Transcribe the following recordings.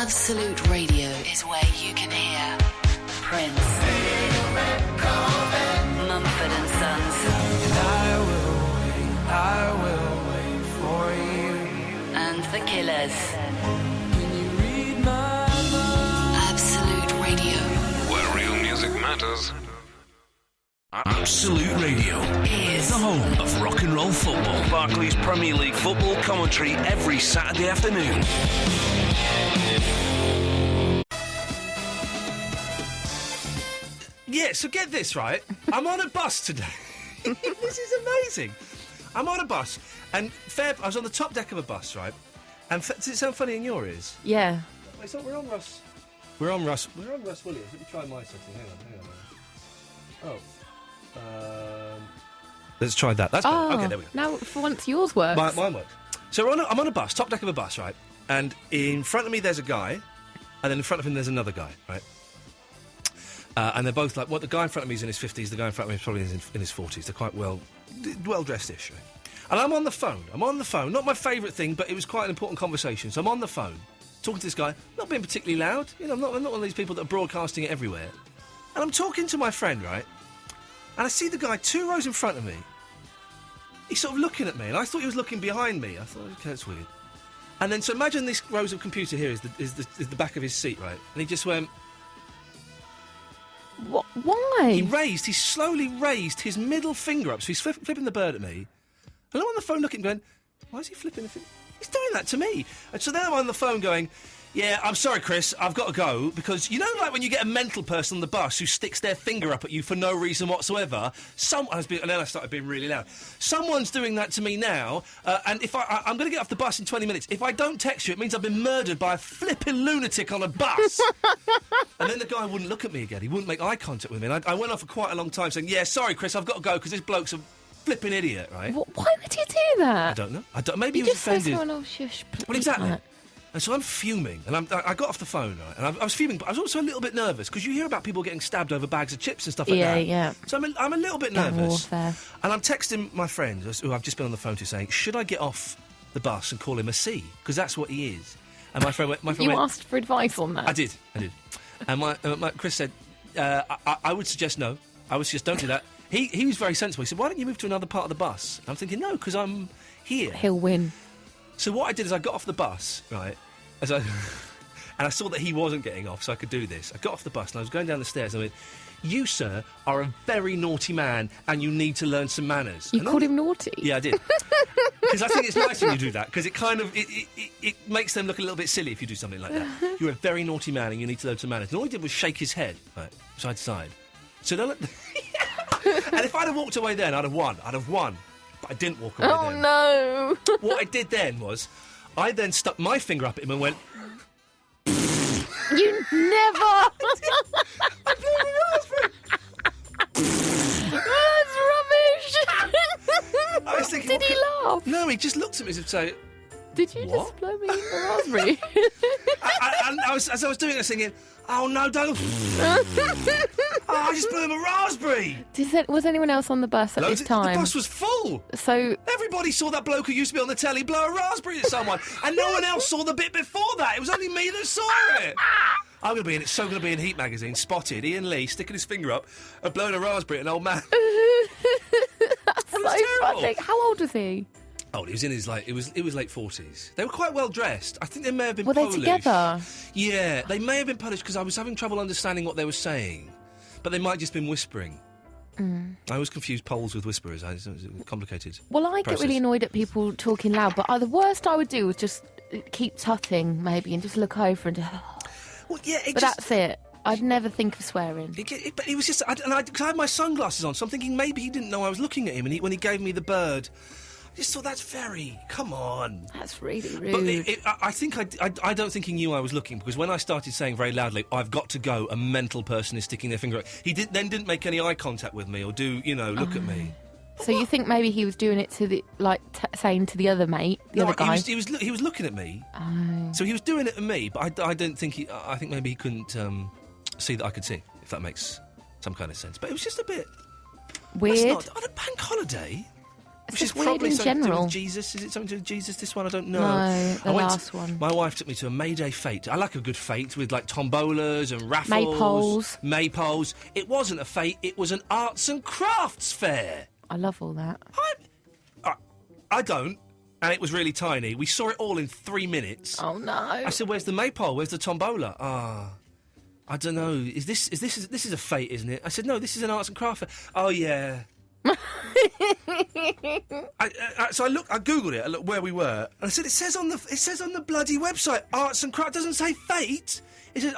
Absolute Radio is where you can hear Prince, Mumford and Sons, I will wait for you, and The Killers. Can you read my mind? Absolute Radio Where real music matters. Absolute Radio is the home of rock and roll football. Barclays Premier League football commentary every Saturday afternoon. Yeah, so get this, right? I'm on a bus today. This is amazing. I'm on a bus, and I was on the top deck of a bus, right? And does it sound funny in your ears? Yeah. Wait, so we're on Russ Williams. Let me try my setting. Hang on. Let's try that. That's better. Okay, there we go. Now, for once, yours works. Mine works. So I'm on a bus, top deck of a bus, right? And in front of me there's a guy, and then in front of him there's another guy, right? And they're both like, the guy in front of me is in his 50s, the guy in front of me is probably in his 40s. They're quite well-dressed-ish, right? And I'm on the phone. Not my favourite thing, but it was quite an important conversation. So I'm on the phone, talking to this guy, not being particularly loud. You know, I'm not one of these people that are broadcasting it everywhere. And I'm talking to my friend, right? And I see the guy 2 rows in front of me. He's sort of looking at me, and I thought he was looking behind me. I thought, okay, that's weird. And then, so imagine this rows of computer here is the back of his seat, right? And he just went... What? Why? He slowly raised his middle finger up, so he's flipping the bird at me. And I'm on the phone looking, going, why is he flipping the finger? He's doing that to me. And so then I'm on the phone going, yeah, I'm sorry, Chris, I've got to go, because you know, like when you get a mental person on the bus who sticks their finger up at you for no reason whatsoever, and then I started being really loud. Someone's doing that to me now, and if I'm going to get off the bus in 20 minutes. If I don't text you, it means I've been murdered by a flipping lunatic on a bus. And then the guy wouldn't look at me again. He wouldn't make eye contact with me. And I went on for quite a long time saying, yeah, sorry, Chris, I've got to go, because this bloke's a flipping idiot, right? Why would you do that? I don't know. Maybe he was offended. Someone else shush, please. Well, exactly. And so I'm fuming, and I got off the phone, right, and I was fuming, but I was also a little bit nervous, because you hear about people getting stabbed over bags of chips and stuff like that. Yeah. So I'm a little bit Gang nervous. warfare. And I'm texting my friend, who I've just been on the phone to, saying, should I get off the bus and call him a C? Because that's what he is. And my friend went... You asked for advice on that? I did. And my Chris said, I would suggest no. I would suggest don't do that. He was very sensible. He said, why don't you move to another part of the bus? And I'm thinking, no, because I'm here. He'll win. So what I did is I got off the bus, right, and I saw that he wasn't getting off, so I could do this. I got off the bus and I was going down the stairs and I went, you, sir, are a very naughty man and you need to learn some manners. You called him naughty? Yeah, I did. Because I think it's nice when you do that, because it kind of, it makes them look a little bit silly if you do something like that. You're a very naughty man and you need to learn some manners. And all he did was shake his head, right, side to side. So don't And if I'd have walked away then, I'd have won. But I didn't walk away then. Oh, no. What I did then was, I then stuck my finger up at him and went... You never... I blew my raspberry. That's rubbish. I was thinking, Did he laugh? No, he just looked at me as if to say... Did you What? just blow me a raspberry? And as I was doing it, I was thinking, oh, no, don't... I just blew him a raspberry. Was anyone else on the bus at this time? The bus was full. So everybody saw that bloke who used to be on the telly blow a raspberry at someone, and no one else saw the bit before that. It was only me that saw it. I'm going to be in Heat magazine, spotted Ian Lee sticking his finger up and blowing a raspberry at an old man. That's so funny. How old was he? Oh, he was in his it was late 40s. They were quite well dressed. I think they may have been Were Polish. they together? Yeah, they may have been Polish, because I was having trouble understanding what they were saying. But they might just been whispering. I always confuse Poles with whisperers. It's a complicated Well, I get process. really annoyed at people talking loud, but the worst I would do was just keep tutting, maybe, and just look over and just... Well, yeah, that's it. I'd never think of swearing. But he was just... Cause I had my sunglasses on, so I'm thinking maybe he didn't know I was looking at him, and when he gave me the bird... I just thought, that's very... Come on. That's really rude. But I don't think he knew I was looking, because when I started saying very loudly, I've got to go, a mental person is sticking their finger up, he didn't make any eye contact with me or look at me. So you think maybe he was doing it to the, saying to the other mate, other guy? He was looking at me. Oh. So he was doing it to me, but I don't think I think maybe he couldn't see that I could see, if that makes some kind of sense. But it was just a bit... Weird. On a bank holiday... Which is just weird probably in something to do general. with Jesus. Is it something to do with Jesus, this one? I don't know. No, the I went last one. My wife took me to a Mayday fete. I like a good fete with, like, tombolas and raffles. Maypoles. It wasn't a fete, it was an arts and crafts fair. I love all that. I don't, and it was really tiny. We saw it all in 3 minutes. Oh, no. I said, where's the maypole? Where's the tombola? I don't know. This is a fete, isn't it? I said, no, this is an arts and craft fair. Oh, yeah. So I googled it. I looked where we were, and I said, it says on the bloody website, arts and craft. It doesn't say fate. It says,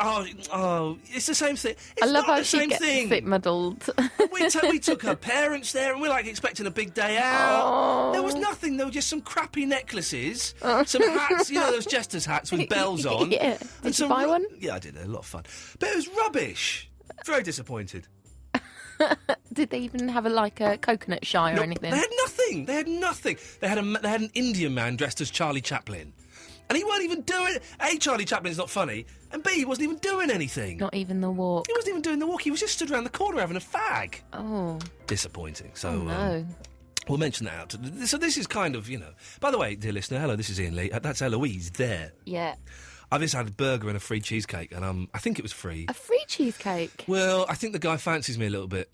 it's the same thing. It's I love not how the she same gets thing. a bit muddled. We took her parents there, and we're like expecting a big day out. Oh. There was nothing. There were just some crappy necklaces, some hats, those jesters' hats with bells on. Yeah. Did you buy one? Yeah, I did. A lot of fun, but it was rubbish. Very disappointed. Did they even have a coconut shy or anything? They had nothing. They had an Indian man dressed as Charlie Chaplin. And he wasn't even doing... A, Charlie Chaplin's not funny, and B, he wasn't even doing anything. Not even the walk. He wasn't even doing the walk. He was just stood around the corner having a fag. Oh. Disappointing. So, no. We'll mention that out. So this is kind of, By the way, dear listener, hello, this is Iain Lee. That's Eloise there. Yeah. I've just had a burger and a free cheesecake, and I think it was free. A free cheesecake? Well, I think the guy fancies me a little bit.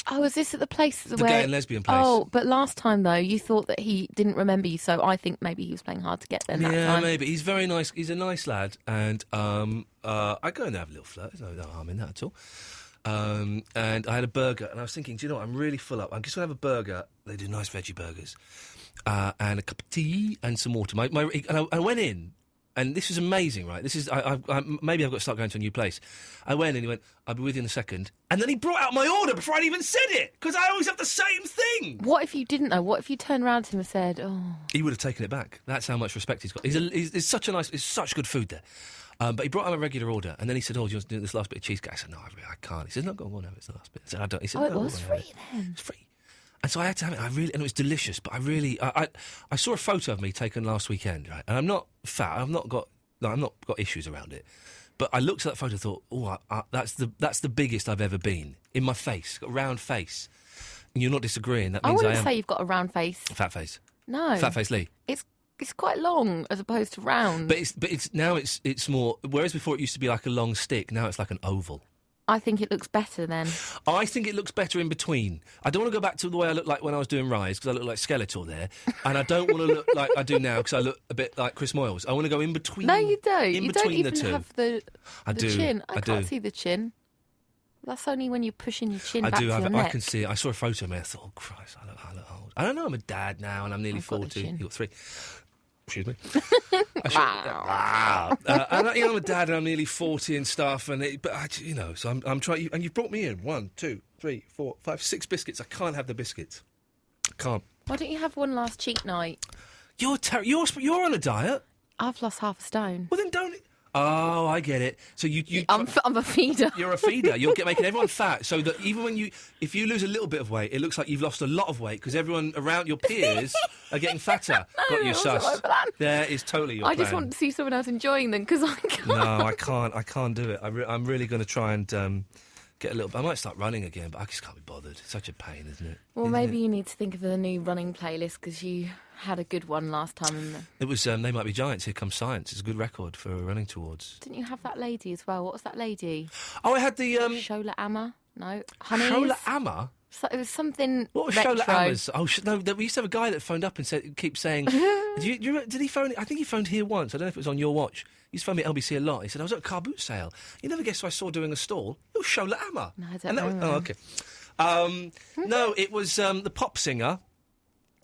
Oh, is this at the place The where... gay and lesbian place. Oh, but last time, though, you thought that he didn't remember you, so I think maybe he was playing hard to get there that time. Yeah, maybe. He's very nice. He's a nice lad, and I go in there have a little flirt. There's no harm in that at all. And I had a burger, and I was thinking, do you know what? I'm really full up. I'm just going to have a burger. They do nice veggie burgers. And a cup of tea and some water. And I went in, and this was amazing, right? This is... maybe I've got to start going to a new place. I went in, he went, I'll be with you in a second. And then he brought out my order before I'd even said it, because I always have the same thing. What if you didn't, though? What if you turned around to him and said, oh... He would have taken it back. That's how much respect he's got. He's such a nice... It's such good food there. But he brought out a regular order, and then he said, do you want to do this last bit of cheesecake? I said, no, I can't. He said, no, go on, have it. It's the last bit. I said, I don't. He said, it was free then? It's free. And so I had to have it. And it was delicious, but I saw a photo of me taken last weekend, right? And I'm not fat. I've not got issues around it. But I looked at that photo and thought, that's the biggest I've ever been. In my face. Got a round face. And you're not disagreeing. That means I wouldn't am... say you've got a round face. Fat face. No. Fat face Lee. It's quite long as opposed to round. But it's more... Whereas before it used to be like a long stick, now it's like an oval. I think it looks better then. I think it looks better in between. I don't want to go back to the way I looked like when I was doing Rise, because I look like Skeletor there. And I don't want to look like I do now, because I look a bit like Chris Moyles. I want to go in between. No, you don't. In You between don't even the two. have the chin. I can't do. see the chin. That's only when you're pushing your chin I back do. to your I neck. can see it. I saw a photo of me. I thought, oh, Christ, I look old. I don't know. I'm a dad now, and I'm nearly I've got the 40. chin. You've got 3. Excuse me. I'm a dad and I'm nearly 40 and stuff, so I'm trying. And you've brought me in 1, 2, 3, 4, 5, 6 biscuits. I can't have the biscuits. I can't. Why don't you have one last cheat night? You're on a diet. I've lost half a stone. Well, then don't. Oh, I get it. So I'm a feeder. You're a feeder. You're making everyone fat, so that even if you lose a little bit of weight, it looks like you've lost a lot of weight because everyone around your peers are getting fatter. Got you, that wasn't sus. my plan. There is totally your I plan. just want to see someone else enjoying them because I can't. No, I can't. I can't do it. I'm really going to try and get a little. I might start running again, but I just can't be bothered. It's such a pain, isn't it? Well, maybe you need to think of a new running playlist because you had a good one last time. It was They Might Be Giants. Here Comes Science. It's a good record for running towards. Didn't you have that lady as well? What was that lady? Oh, I had the Shola Amma? No, Honeys? Shola Amma. So it was something. What was retro. Shola Amma's? Oh, no. We used to have a guy that phoned up and keeps saying. Did he phone? I think he phoned here once. I don't know if it was on your watch. He used to phone me at LBC a lot. He said I was at a car boot sale. You never guess who I saw doing a stall? It was Shola Amma. No, I don't know. Oh, okay. No, it was the pop singer.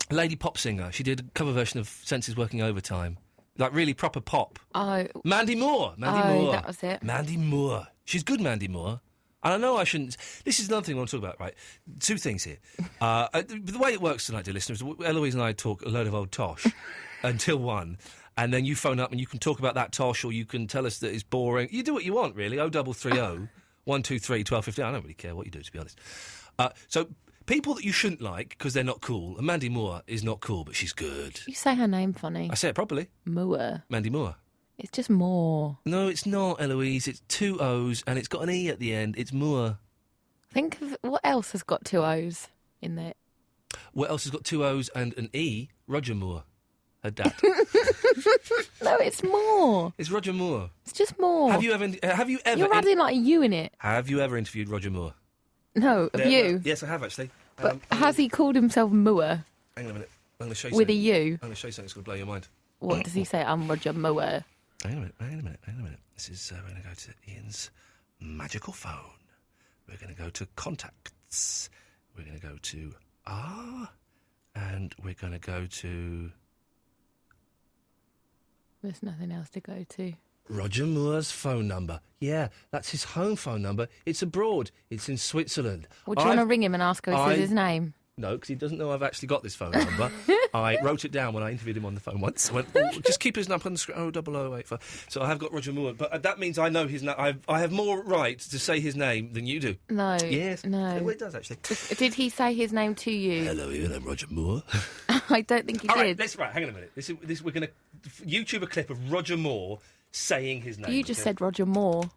Lady pop singer. She did a cover version of Senses Working Overtime. Like really proper pop. Oh. Mandy Moore. Moore. That was it. Mandy Moore. She's good, Mandy Moore. And I know I shouldn't... This is another thing I want to talk about, right? 2 things here. The way it works tonight, dear listeners, Eloise and I talk a load of old tosh until 1, and then you phone up and you can talk about that tosh or you can tell us that it's boring. You do what you want, really. 0330 123 1215. I don't really care what you do, to be honest. So... People that you shouldn't like because they're not cool. And Mandy Moore is not cool, but she's good. You say her name funny. I say it properly. Moore. Mandy Moore. It's just Moore. No, it's not, Eloise. It's 2 O's and it's got an E at the end. It's Moore. Think of what else has got 2 O's in there. What else has got 2 O's and an E? Roger Moore. Her dad. No, it's Moore. It's Roger Moore. It's just Moore. Have you ever? You're adding like a U in it. Have you ever interviewed Roger Moore? No, have you? Yes, I have actually. But has he called himself Moore Hang on a minute. I'm going to show you with a something. U? I'm going to show you something that's going to blow your mind. What does he say? I'm Roger Moore. Hang on a minute. This is, we're going to go to Ian's magical phone. We're going to go to contacts. We're going to go to and we're going to go to... There's nothing else to go to. Roger Moore's phone number. Yeah, that's his home phone number. It's abroad. It's in Switzerland. Well, do you want to ring him and ask if he says his name? No, because he doesn't know I've actually got this phone number. I wrote it down when I interviewed him on the phone once. I went, just keep his number on the screen. 0085. So I have got Roger Moore, but that means I know his name. I have more right to say his name than you do. No. Yes. No. Well, it does, actually. Did he say his name to you? Hello, Ian, I'm Roger Moore. I don't think he All did. right, hang on a minute. We're going to YouTube a clip of Roger Moore saying his name. You just said Roger Moore.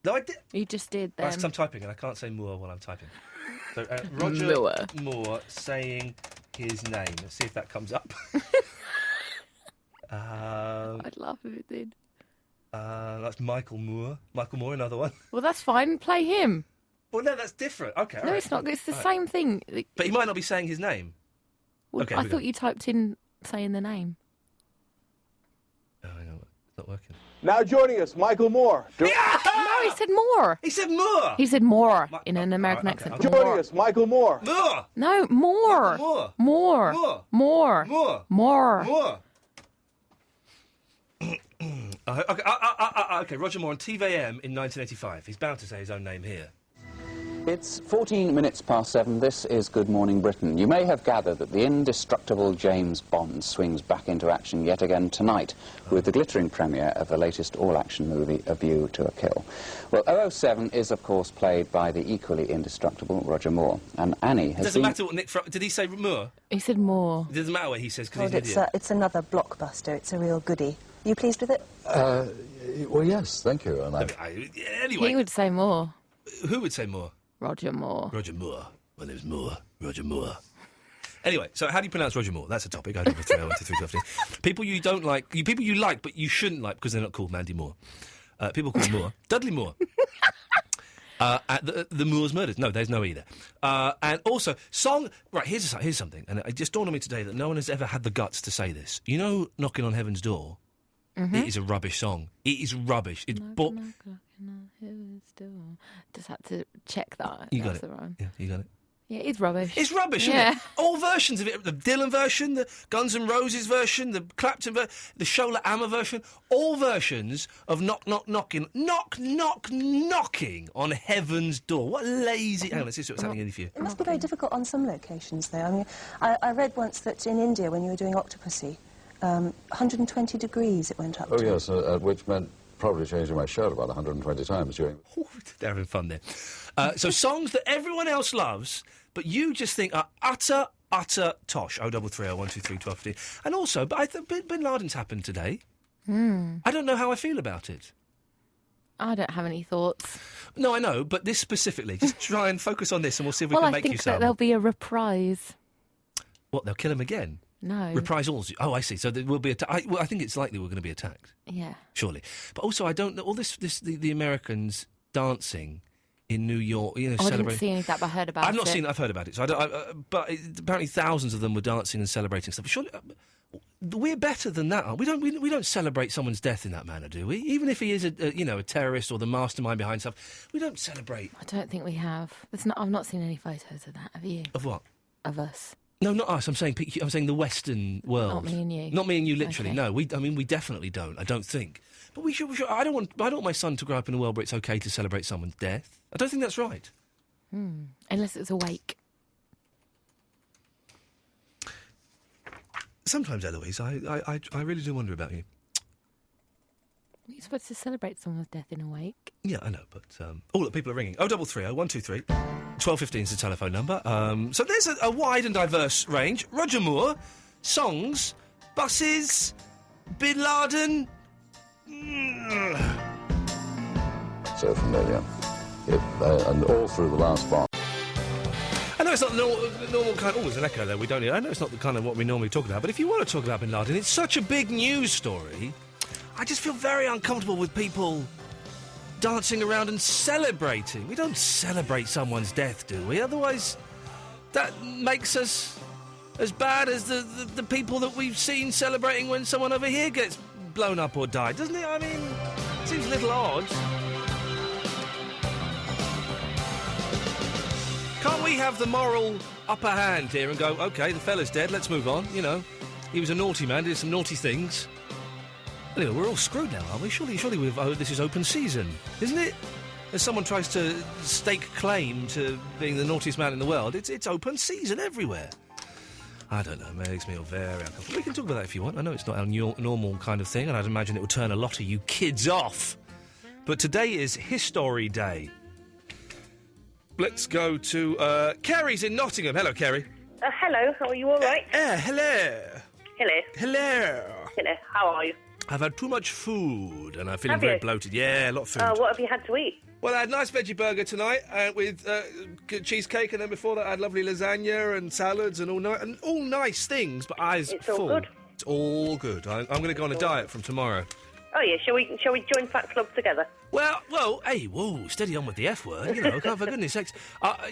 No, I did. You just did then. That's because I'm typing, and I can't say Moore while I'm typing. So, Roger Moore saying his name. Let's see if that comes up. I'd laugh if it did. That's Michael Moore. Michael Moore, another one. Well, that's fine. Play him. Well, no, that's different. Okay, No, it's not. It's the same thing. But he might not be saying his name. Well, Okay, I here we thought go. you typed in saying the name. Oh, hang on. It's not working. Now joining us, Michael Moore. No, he said Moore. He said Moore! He said more in an American okay, accent. okay. Joining us, Michael Moore. Moore! No, more. Moore. More. Moore. More. Moore! More. Moore! Okay, Roger Moore on TVM in 1985. He's bound to say his own name here. It's 14 minutes past 7. This is Good Morning Britain. You may have gathered that the indestructible James Bond swings back into action yet again tonight with the glittering premiere of the latest all-action movie, A View to a Kill. Well, 007 is, of course, played by the equally indestructible Roger Moore. And Annie has Doesn't matter what Nick... Did he say Moore? He said more. It doesn't matter what he says because God, he's an idiot. it's another blockbuster. It's a real goodie. Are you pleased with it? Well, yes, thank you. And Anyway, He would say more. who would say Moore? Roger Moore. Roger Moore. My name's Moore. Roger Moore. Anyway, so how do you pronounce Roger Moore? That's a topic. I don't know. People you don't like, people you like but you shouldn't like because they're not called Mandy Moore. People call Moore Dudley Moore. The Moors murders. No, there's no E there. And also, song... Right, here's something. And it just dawned on me today that no one has ever had the guts to say this. You know Knocking on Heaven's Door? Mm-hmm. It is a rubbish song. It is rubbish. It's Just had to check that. You got That's it. the rhyme. Yeah, you got it. Yeah, it's rubbish. It's rubbish, isn't it? All versions of it. The Dylan version, the Guns N' Roses version, the Clapton version, the Shola Amma version. All versions of knocking on heaven's door. What a lazy... Hang on, let's see what's happening in for you. It must be very difficult on some locations, though. I mean, I read once that in India, when you were doing Octopussy, 120 degrees it went up to. Oh, yes, which meant probably changing my shirt about 120 times during... Ooh, they're having fun there. So songs that everyone else loves, but you just think are utter tosh. 0330 123 1215. And also, but Bin Laden's happened today. I don't know how I feel about it. I don't have any thoughts. No, I know, but this specifically. Just try and focus on this and we'll see if we can make you I think some. that there'll be a reprise. What, they'll kill him again? No. Reprisals. Oh, I see. So there will be I think it's likely we're going to be attacked. Yeah. Surely. But also, I don't know, all the Americans dancing in New York, you know, I celebrating. didn't see any of that, but I heard about it. I've not seen it, I've heard about it. So but apparently thousands of them were dancing and celebrating stuff. Surely, we're better than that, aren't we? We don't celebrate someone's death in that manner, do we? Even if he is a terrorist or the mastermind behind stuff, we don't celebrate. I don't think we have. I've not seen any photos of that. Have you? Of what? Of us. No, not us. I'm saying the Western world. Not me and you. Not me and you, literally. Okay. No, we definitely don't. I don't think. But we should. I don't want my son to grow up in a world where it's okay to celebrate someone's death. I don't think that's right. Unless it's a wake. Sometimes, Eloise, I really do wonder about you. You're supposed to celebrate someone's death in a wake. Yeah, I know, but look, people are ringing. 0330 123 1215 is the telephone number. So there's a wide and diverse range. Roger Moore, songs, buses, Bin Laden. So familiar. And all through the last Bond. And know it's not the normal kind. Oh, there's an echo there. We don't. I know it's not the kind of what we normally talk about. But if you want to talk about Bin Laden, it's such a big news story. I just feel very uncomfortable with people dancing around and celebrating. We don't celebrate someone's death, do we? Otherwise, that makes us as bad as the people that we've seen celebrating when someone over here gets blown up or died, doesn't it? I mean, it seems a little odd. Can't we have the moral upper hand here and go, OK, the fella's dead, let's move on, you know. He was a naughty man, did some naughty things. Anyway, we're all screwed now, aren't we? Surely this is open season, isn't it? As someone tries to stake claim to being the naughtiest man in the world, it's open season everywhere. I don't know, it makes me feel very uncomfortable. We can talk about that if you want. I know it's not our normal kind of thing, and I'd imagine it would turn a lot of you kids off. But today is History Day. Let's go to Kerry's in Nottingham. Hello, Kerry. Hello, how are you, all right? Hello. Hello. Hello. Hello, how are you? I've had too much food, and I'm feeling Have very you? bloated. Yeah, a lot of food. What have you had to eat? Well, I had a nice veggie burger tonight with cheesecake, and then before that I had lovely lasagna and salads and all nice things, but I was It's full. all good. It's all good. I'm going to go on a diet from tomorrow. Oh, yeah, shall we join Fat Club together? Well, hey, whoa, steady on with the F word, you know, for goodness sakes.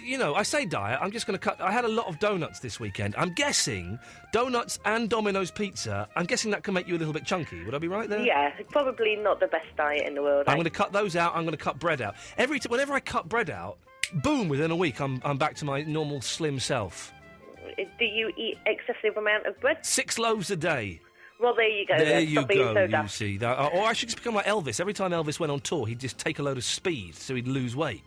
You know, I say diet, I'm just going to cut... I had a lot of donuts this weekend. I'm guessing donuts and Domino's pizza, I'm guessing that can make you a little bit chunky. Would I be right there? Yeah, probably not the best diet in the world. I'm going to cut those out, I'm going to cut bread out. Whenever I cut bread out, boom, within a week, I'm back to my normal slim self. Do you eat excessive amount of bread? 6 loaves a day. Well, there you go. There then. you Stop being go, so you daft. see. That, or I should just become like Elvis. Every time Elvis went on tour, he'd just take a load of speed so he'd lose weight.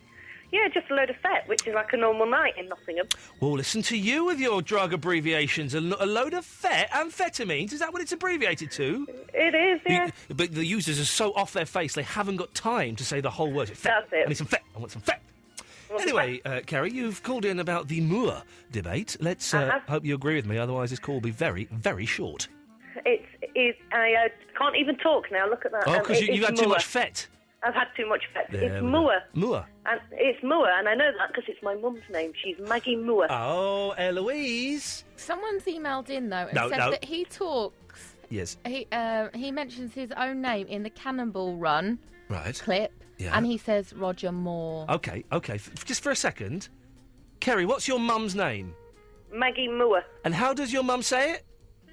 Yeah, just a load of fat, which is like a normal night in Nottingham. Well, listen to you with your drug abbreviations. A load of amphetamines, is that what it's abbreviated to? It is, yeah. But the users are so off their face, they haven't got time to say the whole word. Fat. That's it. I need some fat. I want some fat. Anyway, Kerry, you've called in about the Moore debate. Let's hope you agree with me, otherwise this call will be very, very short. I can't even talk now, look at that. Oh, because you've had too much fat. I've had too much fat. There It's we Moore. go. Moore. And it's Moore, and I know that because it's my mum's name. She's Maggie Moore. Oh, Eloise. Someone's emailed in, though, and No, said no. that he talks... Yes. He mentions his own name in the Cannonball Run clip, Yeah. and he says Roger Moore. OK. Just for a second. Kerry, what's your mum's name? Maggie Moore. And how does your mum say it?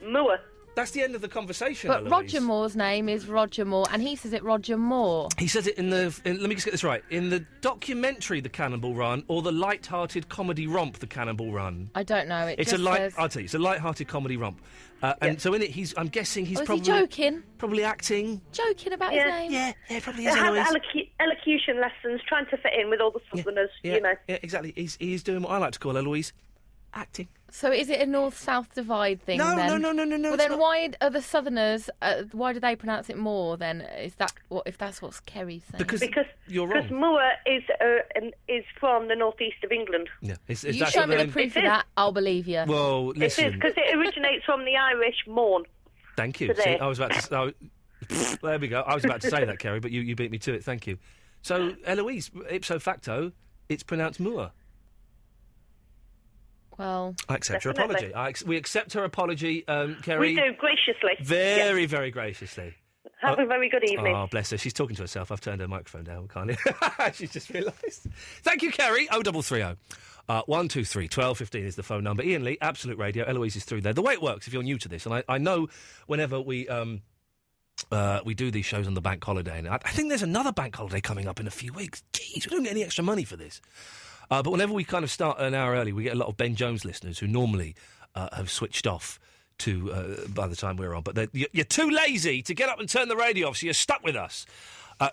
Moore. That's the end of the conversation, But Eloise. Roger Moore's name is Roger Moore, and he says it Roger Moore. He says it let me just get this right. In the documentary The Cannonball Run or the light-hearted comedy romp The Cannonball Run? I don't know. It's I'll tell you, it's a light-hearted comedy romp. And so in it, I'm guessing he's Is probably... he joking? Probably acting. Joking about his name? Yeah, probably They is, have Eloise. elocution lessons, trying to fit in with all the Southerners, you know. Yeah, exactly. He's doing what I like to call, Eloise, acting. So is it a north-south divide thing No. then? No. Well, it's then not. why are the Southerners, why do they pronounce it Moore then? Is that if that's what Kerry's saying? Because you're wrong. Because Moore is from the northeast of England. Yeah, you show me the proof of that, I'll believe you. Well, It listen. is, because it originates from the Irish morn. Thank you. Today. See, I was about to... there we go. I was about to say that, Kerry, but you beat me to it. Thank you. So, Eloise, ipso facto, it's pronounced Moore. Well... I accept her Definitely. apology. We accept her apology, Kerry. We do, graciously. Very, Yeah. very graciously. Have a very good evening. Oh, bless her. She's talking to herself. I've turned her microphone down, can't you? She's just realised. Thank you, Kerry. 0330 123 1215 is the phone number. Iain Lee, Absolute Radio. Eloise is through there. The way it works, if you're new to this, and I know whenever we do these shows on the bank holiday, and I think there's another bank holiday coming up in a few weeks. Jeez, we don't get any extra money for this. But whenever we kind of start an hour early, we get a lot of Ben Jones listeners who normally have switched off to by the time we're on. But you're too lazy to get up and turn the radio off, so you're stuck with us.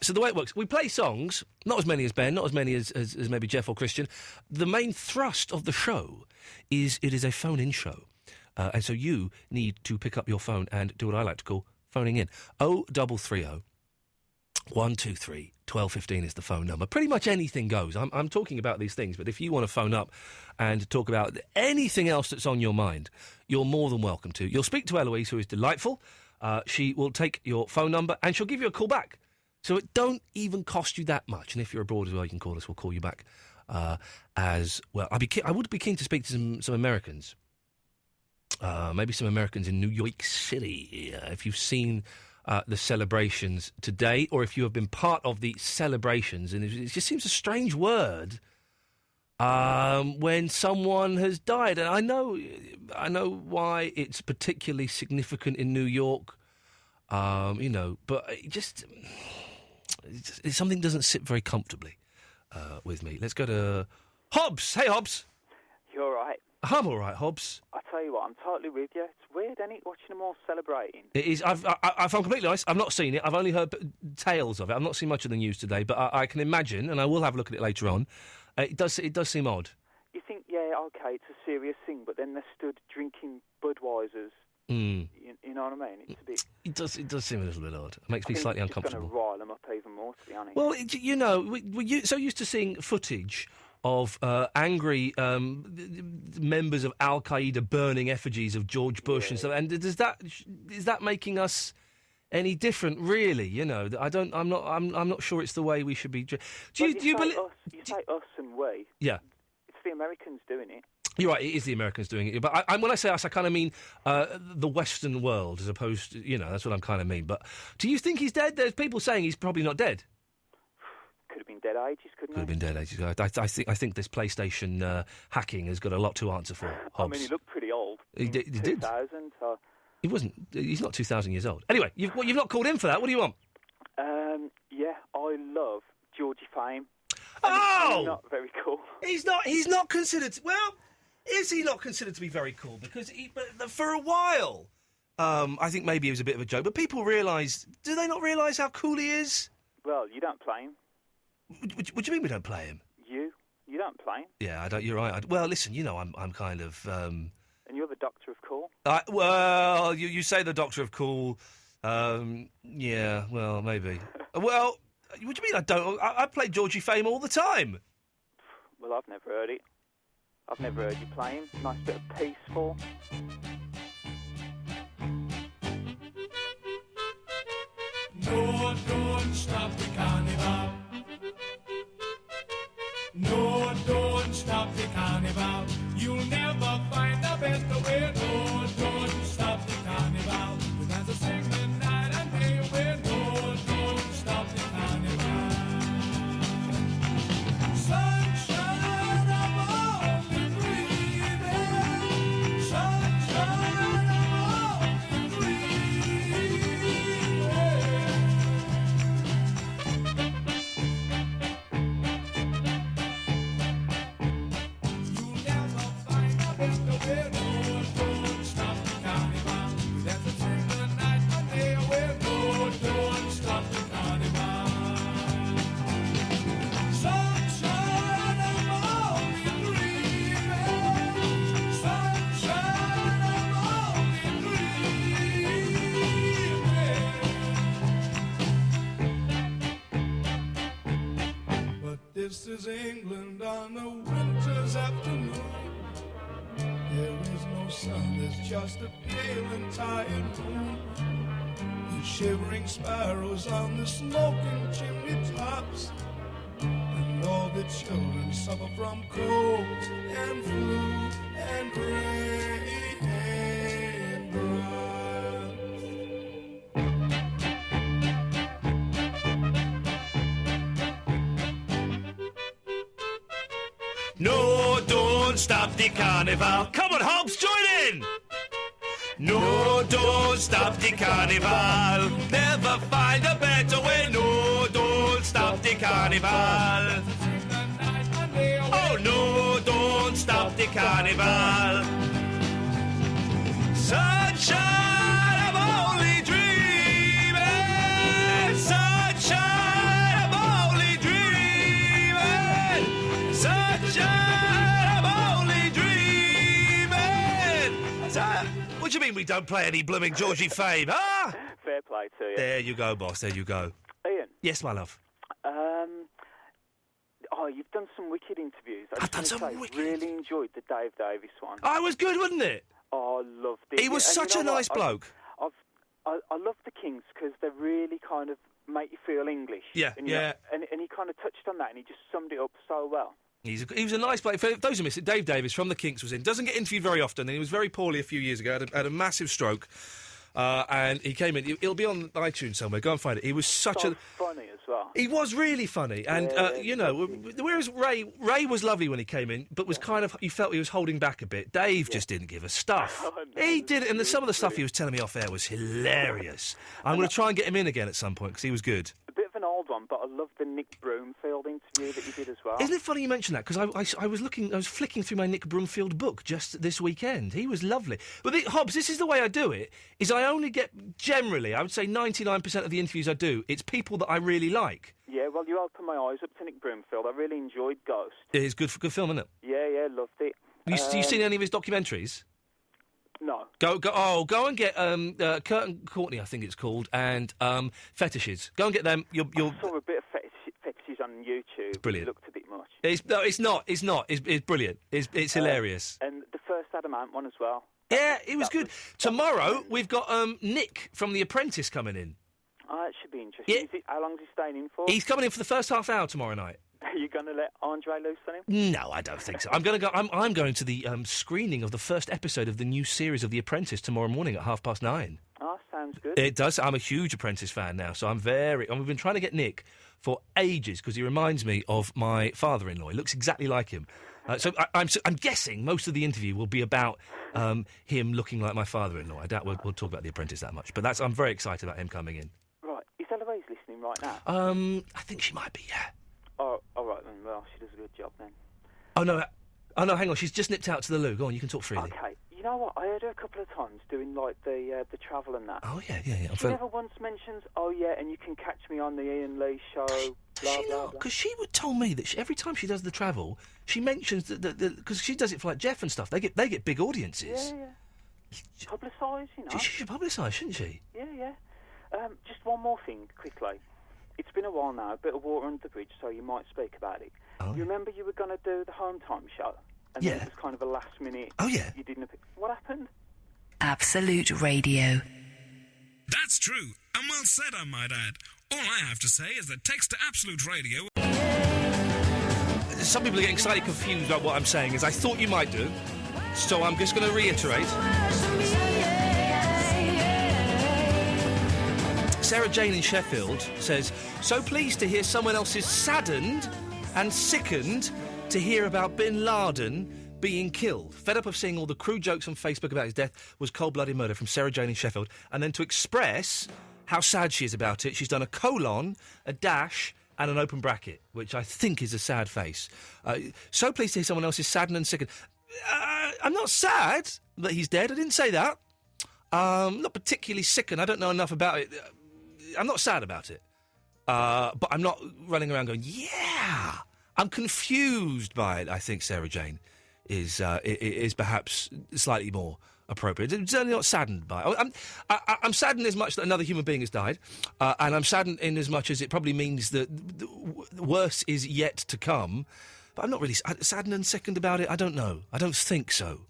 So the way it works, we play songs, not as many as Ben, not as many as maybe Jeff or Christian. The main thrust of the show is it is a phone-in show. And so you need to pick up your phone and do what I like to call phoning in. 0330 123 1215 is the phone number. Pretty much anything goes. I'm talking about these things, but if you want to phone up and talk about anything else that's on your mind, you're more than welcome to. You'll speak to Eloise, who is delightful. She will take your phone number and she'll give you a call back. So it don't even cost you that much. And if you're abroad as well, you can call us. We'll call you back as well. I would be keen to speak to some Americans. Maybe some Americans in New York City. If you've seen the celebrations today, or if you have been part of the celebrations, and it just seems a strange word when someone has died. And I know why it's particularly significant in New York, but something doesn't sit very comfortably with me. Let's go to Hobbs. Hey, Hobbs. You all right? I'm all right, Hobbs. I tell you what, I'm totally with you. It's weird, isn't it, watching them all celebrating? It is. If I'm completely honest, I've not seen it. I've only heard tales of it. I've not seen much of the news today, but I can imagine, and I will have a look at it later on. It does seem odd. You think, yeah, okay, it's a serious thing, but then they're stood drinking Budweisers. Mm. You know what I mean? It's a bit. It does seem a little bit odd. It makes me slightly uncomfortable. It's going to rile them up even more, to be honest. Well, we're so used to seeing footage of angry members of Al Qaeda burning effigies of George Bush and stuff. And is that making us any different? Really, I'm not sure it's the way we should be. Do you believe? You say us and we. Yeah, it's the Americans doing it. You're right. It is the Americans doing it. But when I say us, I kind of mean the Western world, as opposed to that's what I'm kind of mean. But do you think he's dead? There's people saying he's probably not dead. Could have been dead ages, couldn't Could have been dead ages ago. I think this PlayStation hacking has got a lot to answer for. Hobbs. I mean, he looked pretty old. He did. 2000. So. He wasn't. He's not 2,000 years old. Anyway, you've not called in for that. What do you want? Yeah, I love Georgie Fame. Oh, not very cool. He's not considered. Well, is he not considered to be very cool? Because for a while, I think maybe he was a bit of a joke. But people realise. Do they not realise how cool he is? Well, you don't play him. What do you mean we don't play him? You don't play him. Yeah, I don't. You're right. Well, listen, I'm kind of. And you're the Doctor of Cool. Well, you say the Doctor of Cool. Yeah. Well, maybe. Well, what do you mean I don't? I play Georgie Fame all the time. Well, I've never heard it. I've never heard you play him. Nice bit of peaceful. No, don't stop the carnival. No, don't stop the carnival. You'll never find a better way. No, don't stop the carnival. That's a sing the night and day away. No, don't stop the carnival. Sunshine, I'm only dreaming. Sunshine, I'm only dreaming. This is England on a winter's afternoon. There is no sun, there's just a pale and tired moon. The shivering sparrows on the smoking chimney tops, and all the children suffer from colds and flu and rain and drought. No, don't stop the carnival. Come on, Hobbs, join in. No, don't stop the carnival. Never find a better way. No, don't stop the carnival. Oh, no, don't stop the carnival. Sunshine, I'm only dreaming. Sunshine, I'm only dreaming. Sunshine, I'm only dreaming. What do you mean we don't play any blooming Georgie Fame, huh? Fair play to you. There you go, boss, there you go. Ian? Yes, my love? You've done some wicked interviews. I've done some wicked. Really enjoyed the Dave Davis one. Oh, it was good, wasn't it? Oh, I loved it. He was such a nice bloke. I love the Kings because they really kind of make you feel English. Yeah, and, yeah. And he kind of touched on that and he just summed it up so well. He was a nice player. For those who miss it, Dave Davis from the Kinks was in. Doesn't get interviewed very often, and he was very poorly a few years ago. Had a massive stroke, and he came in. It'll be on iTunes somewhere. Go and find it. He was such a funny as well. He was really funny, and whereas Ray was lovely when he came in, but was kind of, you felt he was holding back a bit. Dave just didn't give a stuff. He did, and some of the stuff he was telling me off air was hilarious. I'm going to try and get him in again at some point because he was good. A bit of an old one, but I love the Nick Broomfield interview that you did as well. Isn't it funny you mention that? Because I was flicking through my Nick Broomfield book just this weekend. He was lovely. But Hobbs, this is the way I do it, is I only get, generally, I would say 99% of the interviews I do, it's people that I really like. Yeah, well, you opened my eyes up to Nick Broomfield. I really enjoyed Ghost. It's good film, isn't it? Yeah, loved it. You seen any of his documentaries? No. Go and get Kurt and Courtney, I think it's called, and Fetishes. Go and get them. I saw a bit of fetishes on YouTube. It's brilliant. It looked a bit much. It's not. It's brilliant. It's hilarious. And the first Adam Ant one as well. Yeah, it was good. Tomorrow we've got Nick from The Apprentice coming in. Oh, that should be interesting. Yeah. How long is he staying in for? He's coming in for the first half hour tomorrow night. Are you going to let Andre loose on him? No, I don't think so. I'm going to go. I'm going to the screening of the first episode of the new series of The Apprentice tomorrow morning at 9:30. Oh, sounds good. It does. I'm a huge Apprentice fan now, so we've been trying to get Nick for ages because he reminds me of my father-in-law. He looks exactly like him. So I'm guessing most of the interview will be about him looking like my father-in-law. I doubt we'll talk about The Apprentice that much, but I'm very excited about him coming in. Right. Is Eloise listening right now? I think she might be, yeah. Oh, all right then. Well, she does a good job then. Oh, no, hang on. She's just nipped out to the loo. Go on, you can talk freely. Okay. You know what? I heard her a couple of times doing, like, the travel and that. Oh, yeah. She never once mentions, oh, yeah, and you can catch me on the Iain Lee show, blah, blah, blah. Because she would told me that every time she does the travel, she mentions that because she does it for, like, Jeff and stuff, they get big audiences. Yeah. Publicise, you know. She should publicise, shouldn't she? Yeah. Just one more thing, quickly. It's been a while now, a bit of water under the bridge, so you might speak about it. Oh. You remember you were going to do the Home Time show? And then it was kind of a last minute... Oh, yeah. You didn't... What happened? Absolute Radio. That's true, and well said, I might add. All I have to say is that text to Absolute Radio... Some people are getting slightly confused about what I'm saying, as I thought you might do, so I'm just going to reiterate. Sarah Jane in Sheffield says, so pleased to hear someone else is saddened and sickened to hear about bin Laden being killed. Fed up of seeing all the crude jokes on Facebook about his death was cold-blooded murder from Sarah Jane in Sheffield. And then to express how sad she is about it, she's done a colon, a dash, and an open bracket, which I think is a sad face. So pleased to hear someone else is saddened and sickened. I'm not sad that he's dead. I didn't say that. Not particularly sickened. I don't know enough about it. I'm not sad about it. But I'm not running around going, yeah! I'm confused by it, I think Sarah Jane is perhaps slightly more appropriate. I'm certainly not saddened by it. I'm saddened as much that another human being has died, and I'm saddened in as much as it probably means that worse is yet to come. But I'm not really saddened and sickened about it. I don't know. I don't think so.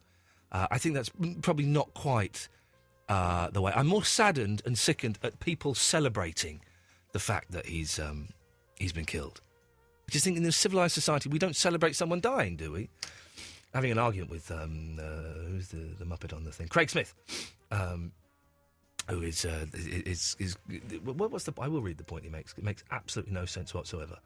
I think that's probably not quite the way. I'm more saddened and sickened at people celebrating the fact that he's been killed. I just think in a civilised society we don't celebrate someone dying, do we? Having an argument with who's the Muppet on the thing, Craig Smith, who is what's the? I will read the point he makes. It makes absolutely no sense whatsoever.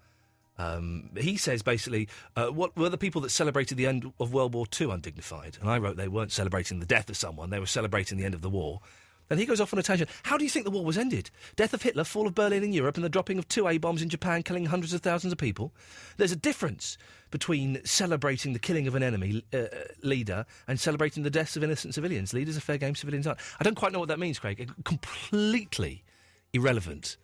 He says basically, what were the people that celebrated the end of World War II undignified? And I wrote they weren't celebrating the death of someone; they were celebrating the end of the war. Then he goes off on a tangent. How do you think the war was ended? Death of Hitler, fall of Berlin in Europe, and the dropping of 2 A-bombs in Japan, killing hundreds of thousands of people? There's a difference between celebrating the killing of an enemy leader and celebrating the deaths of innocent civilians. Leaders are fair game, civilians aren't. I don't quite know what that means, Craig. Completely irrelevant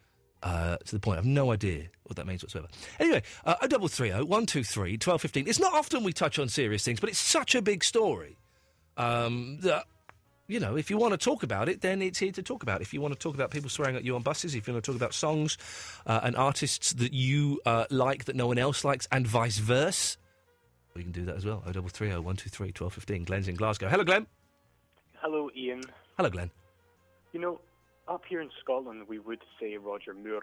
to the point. I have no idea what that means whatsoever. Anyway, 0330 123 1215. It's not often we touch on serious things, but it's such a big story that... You know, if you want to talk about it, then it's here to talk about. If you want to talk about people swearing at you on buses, if you want to talk about songs and artists that you like that no one else likes, and vice versa, we can do that as well. 0330 123 1215. Glenn's in Glasgow. Hello, Glenn. Hello, Ian. Hello, Glenn. You know, up here in Scotland, we would say Roger Moore.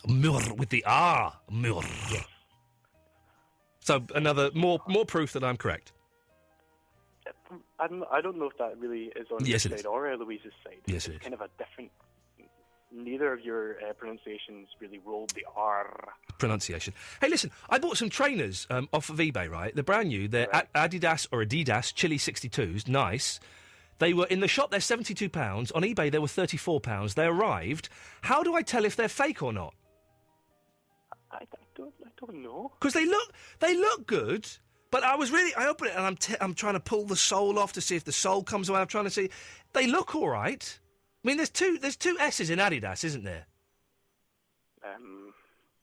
Moore with the R. Moore. Yes. So another more proof that I'm correct. I don't know if that really is on Yes, your it side or Eloise's side. Yes, it it's is. kind of a different... Neither of your pronunciations really rolled the R. Pronunciation. Hey, listen, I bought some trainers off of eBay, right? They're brand new. They're Adidas Chili 62s. Nice. They were in the shop, they're £72. On eBay, they were £34. They arrived. How do I tell if they're fake or not? I don't know. Because they look good, but I open it and I'm trying to pull the sole off to see if the sole comes away. I'm trying to see. They look all right. I mean, there's two S's in Adidas, isn't there?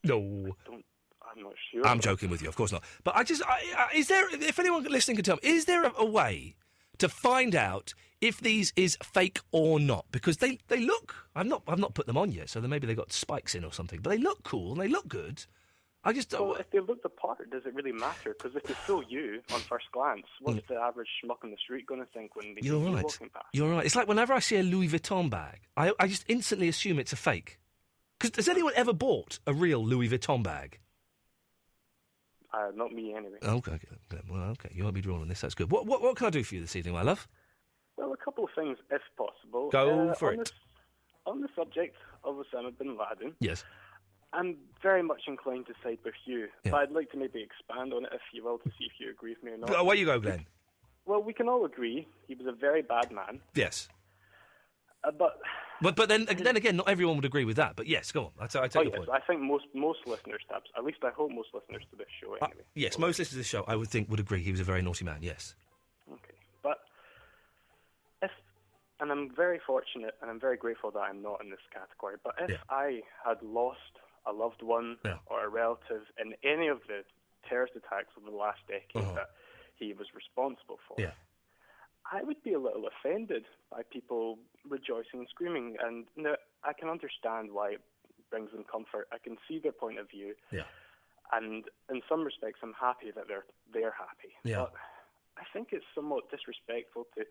No. I'm not sure. I'm joking with you, of course not. But is there, if anyone listening can tell me, is there a way to find out if these is fake or not? Because they look, I've not put them on yet, so maybe they got spikes in or something, but they look cool and they look good. I just don't... Well, if they look the part, does it really matter? Because if they show you on first glance, what's the average schmuck on the street going to think when they see you walking past? You're right. It's like whenever I see a Louis Vuitton bag, I just instantly assume it's a fake. Because has anyone ever bought a real Louis Vuitton bag? Not me, anyway. Okay. Well, okay. You won't be drawn on this. That's good. What can I do for you this evening, my love? Well, a couple of things, if possible. Go for it. On the subject of Osama bin Laden... Yes. I'm very much inclined to side with you, but I'd like to maybe expand on it, if you will, to see if you agree with me or not. Away you go, Glenn. Well, we can all agree he was a very bad man. Yes. But then again, not everyone would agree with that. But yes, go on. I take your point. I think most listeners, at least I hope most listeners to this show anyway. Yes, most listeners to this show, I would think, would agree he was a very naughty man, yes. Okay. But and I'm very fortunate and I'm very grateful that I'm not in this category, but if I had lost a loved one or a relative in any of the terrorist attacks over the last decade that he was responsible for, I would be a little offended by people rejoicing and screaming. And now, I can understand why it brings them comfort. I can see their point of view. Yeah. And in some respects, I'm happy that they're happy. Yeah. But I think it's somewhat disrespectful to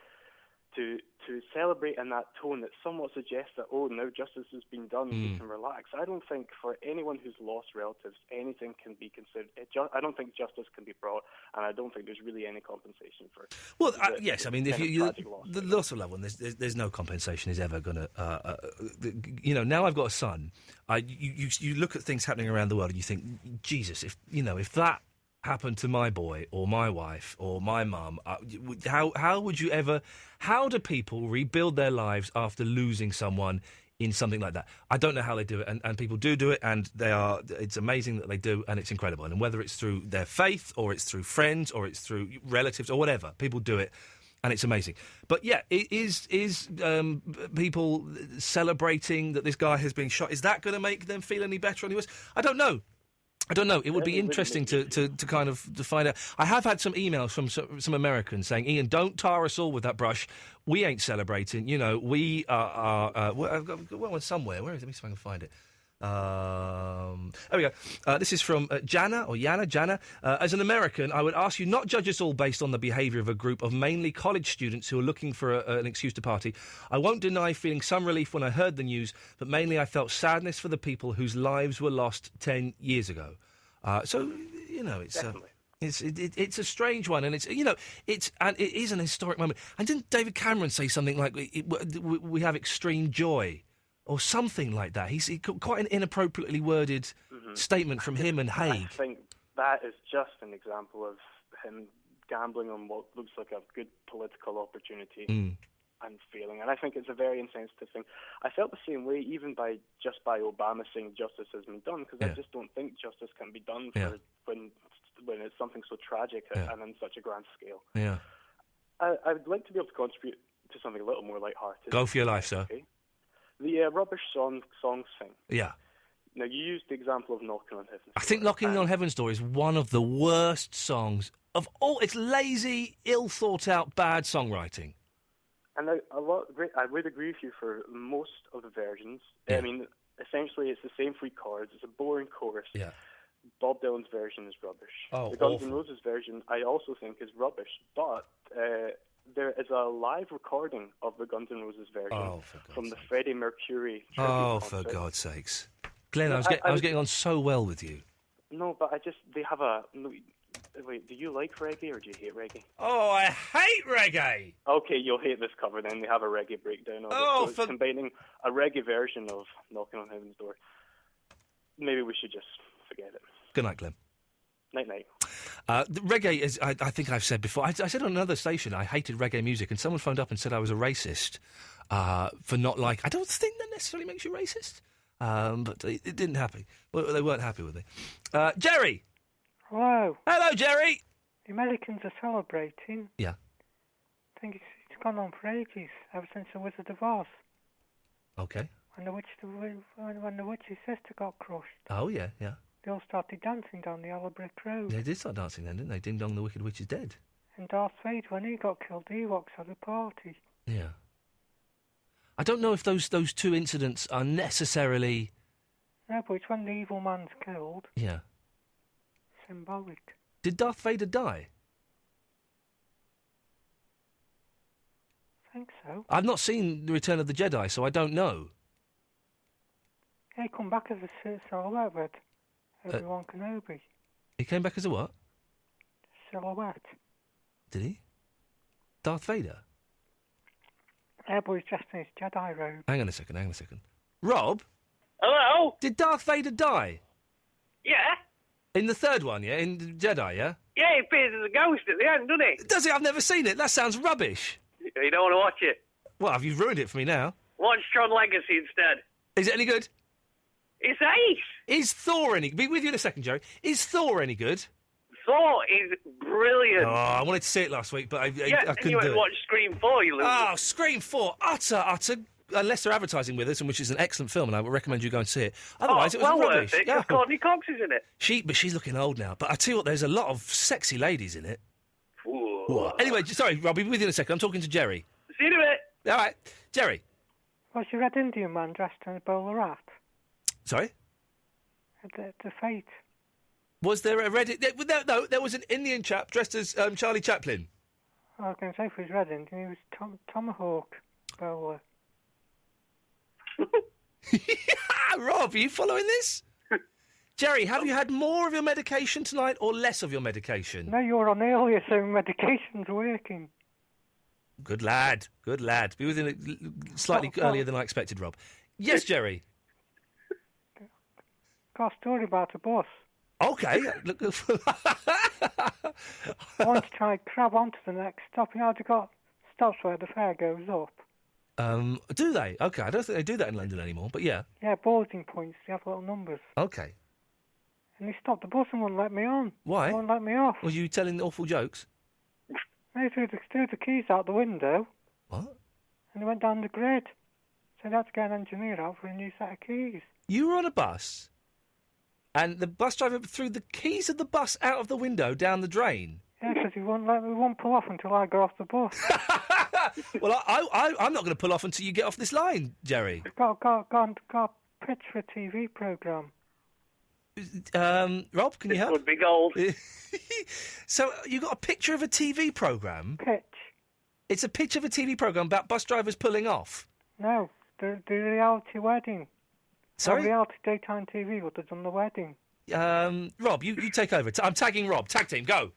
celebrate in that tone that somewhat suggests that, now justice has been done, we can relax. I don't think for anyone who's lost relatives, anything can be considered. I don't think justice can be brought, and I don't think there's really any compensation for it. Well, yes, I mean, if the loss of a loved one, there's no compensation is ever going to... now I've got a son. You look at things happening around the world and you think, Jesus, if that happened to my boy or my wife or my mum, how would you ever... How do people rebuild their lives after losing someone in something like that? I don't know how they do it, and people do it, and it's amazing that they do, and it's incredible. And whether it's through their faith or it's through friends or it's through relatives or whatever, people do it, and it's amazing. But yeah, is people celebrating that this guy has been shot, is that going to make them feel any better or any worse? I don't know. It would be interesting to kind of find out. I have had some emails from some Americans saying, Iain, don't tar us all with that brush. We ain't celebrating. We are... I've got one somewhere. Where is it? Let me see if I can find it. There we go. This is from Jana. As an American, I would ask you not judge us all based on the behaviour of a group of mainly college students who are looking for an excuse to party. I won't deny feeling some relief when I heard the news, but mainly I felt sadness for the people whose lives were lost 10 years ago. It's it's a strange one, and it is an historic moment. And didn't David Cameron say something like we have extreme joy? Or something like that. He's quite an inappropriately worded statement from him and Haig. I think that is just an example of him gambling on what looks like a good political opportunity and failing. And I think it's a very insensitive thing. I felt the same way even by Obama saying justice has been done, because I just don't think justice can be done when it's something so tragic and on such a grand scale. Yeah. I would like to be able to contribute to something a little more lighthearted. Go for your life, sir. Okay? The rubbish songs thing. Yeah. Now, you used the example of Knocking on Heaven's Door. I think Knocking on Heaven's Door is one of the worst songs of all. It's lazy, ill-thought-out, bad songwriting. And I would agree with you for most of the versions. Yeah. I mean, essentially, it's the same three chords. It's a boring chorus. Yeah. Bob Dylan's version is rubbish. Oh, the Guns awful. N' Roses version, I also think, is rubbish. But there is a live recording of the Guns N' Roses version from the Freddie Mercury tribute concert. For God's sakes. Glenn, I was getting on so well with you. No, but they have a... Wait, do you like reggae or do you hate reggae? Oh, I hate reggae! Okay, you'll hate this cover then. They have a reggae breakdown of it. So it's combining a reggae version of Knocking on Heaven's Door. Maybe we should just forget it. Good night, Glenn. Night-night. The reggae is, I think I've said before, I said on another station I hated reggae music, and someone phoned up and said I was a racist for not like... I don't think that necessarily makes you racist, but it didn't happen. Well, they weren't happy with me. Jerry! Hello. Hello, Jerry! The Americans are celebrating. Yeah. I think it's gone on for ages, ever since the Wizard of Oz. Okay. When the witch's sister got crushed. Oh, yeah, yeah. They all started dancing down the yellow brick road. They did start dancing then, didn't they? Ding Dong, the Wicked Witch is dead. And Darth Vader, when he got killed, the Ewoks had a party. Yeah. I don't know if those two incidents are necessarily... No, but it's when the evil man's killed. Yeah. Symbolic. Did Darth Vader die? I think so. I've not seen The Return of the Jedi, so I don't know. Yeah, he come back as a silhouette with Obi-Wan Kenobi. He came back as a what? Silhouette. Did he? Darth Vader? Yeah, but he's dressed in his Jedi robe. Hang on a second. Rob? Hello? Did Darth Vader die? Yeah? In the third one, yeah? In Jedi, yeah? Yeah, he appears as a ghost at the end, doesn't he? Does he? I've never seen it. That sounds rubbish. You don't want to watch it. Well, have you ruined it for me now? Watch Tron Legacy instead. Is it any good? It's ace. Is Thor any... Be with you in a second, Jerry. Is Thor any good? Thor is brilliant. Oh, I wanted to see it last week, but I couldn't and you do went it. watch Scream 4, you loser. Oh, Scream 4. Utter... Unless they're advertising with us, and which is an excellent film, and I would recommend you go and see it. Otherwise, it was well rubbish. Worth it, 'cause Courtney Cox is in it. But she's looking old now. But I tell you what, there's a lot of sexy ladies in it. Ooh. Anyway, sorry, Rob, be with you in a second. I'm talking to Jerry. See you in a bit. All right, Jerry. Was your Red Indian man dressed in a bowler hat? Sorry? The Fate. Was there a red... No, there was an Indian chap dressed as Charlie Chaplin. I was going to say, if he was Red Indian, he was Tomahawk bowler. Rob, are you following this? Jerry, have you had more of your medication tonight or less of your medication? No, you're on earlier, so medication's working. Good lad. Be within slightly earlier than I expected, Rob. Yes, Jerry. Got a story about a bus. Okay. I want to try and grab onto the next stop. You know, they've got stops where the fare goes up. Do they? Okay, I don't think they do that in London anymore, but yeah. Yeah, boarding points. They have little numbers. Okay. And they stopped the bus and wouldn't let me on. Why? They wouldn't let me off. Was you telling awful jokes? They threw the keys out the window. What? And they went down the grid. So they had to get an engineer out for a new set of keys. You were on a bus, and the bus driver threw the keys of the bus out of the window down the drain? Yeah, because he wouldn't pull off until I got off the bus. Well, I'm not going to pull off until you get off this line, Jerry. Got a pitch for a TV programme. Rob, can you help? Would be gold. So you got a picture of a TV programme? Pitch. It's a picture of a TV programme about bus drivers pulling off? No, the reality wedding. Sorry? Reality daytime TV would have done the wedding. Rob, you take over. I'm tagging Rob. Tag team, go.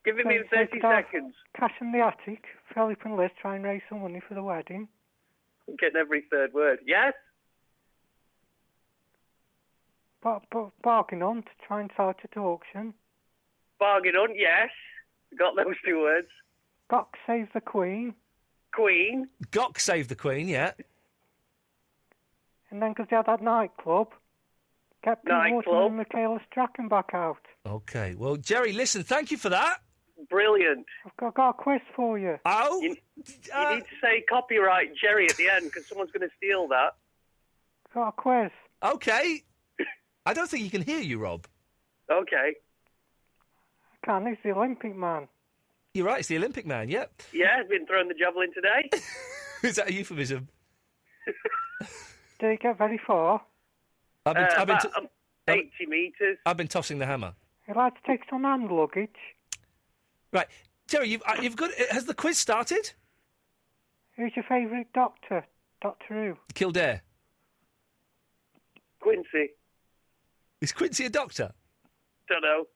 Give me 30 seconds. Cash in the attic. Philip and Liz try and raise some money for the wedding. I'm getting every third word. Yes? Bargain on to try and sell it at auction. Bargain on, yes. Got those two words. Gok save the Queen. Queen. Gok save the Queen, yeah. And then, because they had that nightclub, get Pete Morton and Michaela Strachan back out. Okay, well, Jerry, listen, thank you for that. Brilliant. I've got a quiz for you. Oh? You need to say copyright Jerry at the end, because someone's going to steal that. Got a quiz. Okay. I don't think he can hear you, Rob. Okay. I can, he's the Olympic man. You're right, it's the Olympic man, yep. Yeah, been throwing the javelin today. Is that a euphemism? Did he get very far? I've been 80 metres. I've been tossing the hammer. He'd like to take some hand luggage. Right. Jerry, you've got... Has the quiz started? Who's your favourite doctor? Doctor Who? Kildare. Quincy. Is Quincy a doctor? Don't know.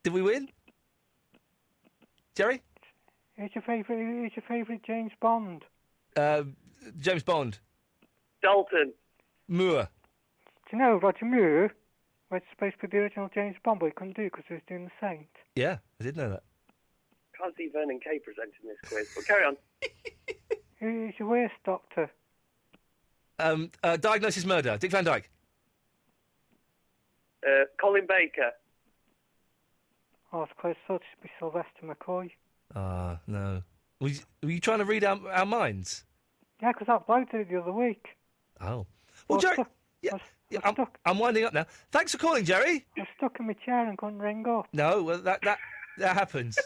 Did we win? Jerry? Who's your favourite James Bond? James Bond. Dalton. Moore. Do you know Roger Moore was supposed to be the original James Bond, but he couldn't do it because he was doing The Saint? Yeah, I did know that. Can't see Vernon Kay presenting this quiz, but carry on. Who's your worst doctor? Diagnosis Murder. Dick Van Dyke. Colin Baker. Oh, I was close. I thought it should be Sylvester McCoy. No. Were you trying to read our minds? Yeah, because that bloke did it the other week. Oh. Well, Jerry... I'm winding up now. Thanks for calling, Jerry. I was stuck in my chair and couldn't ring up. No, well, that happens.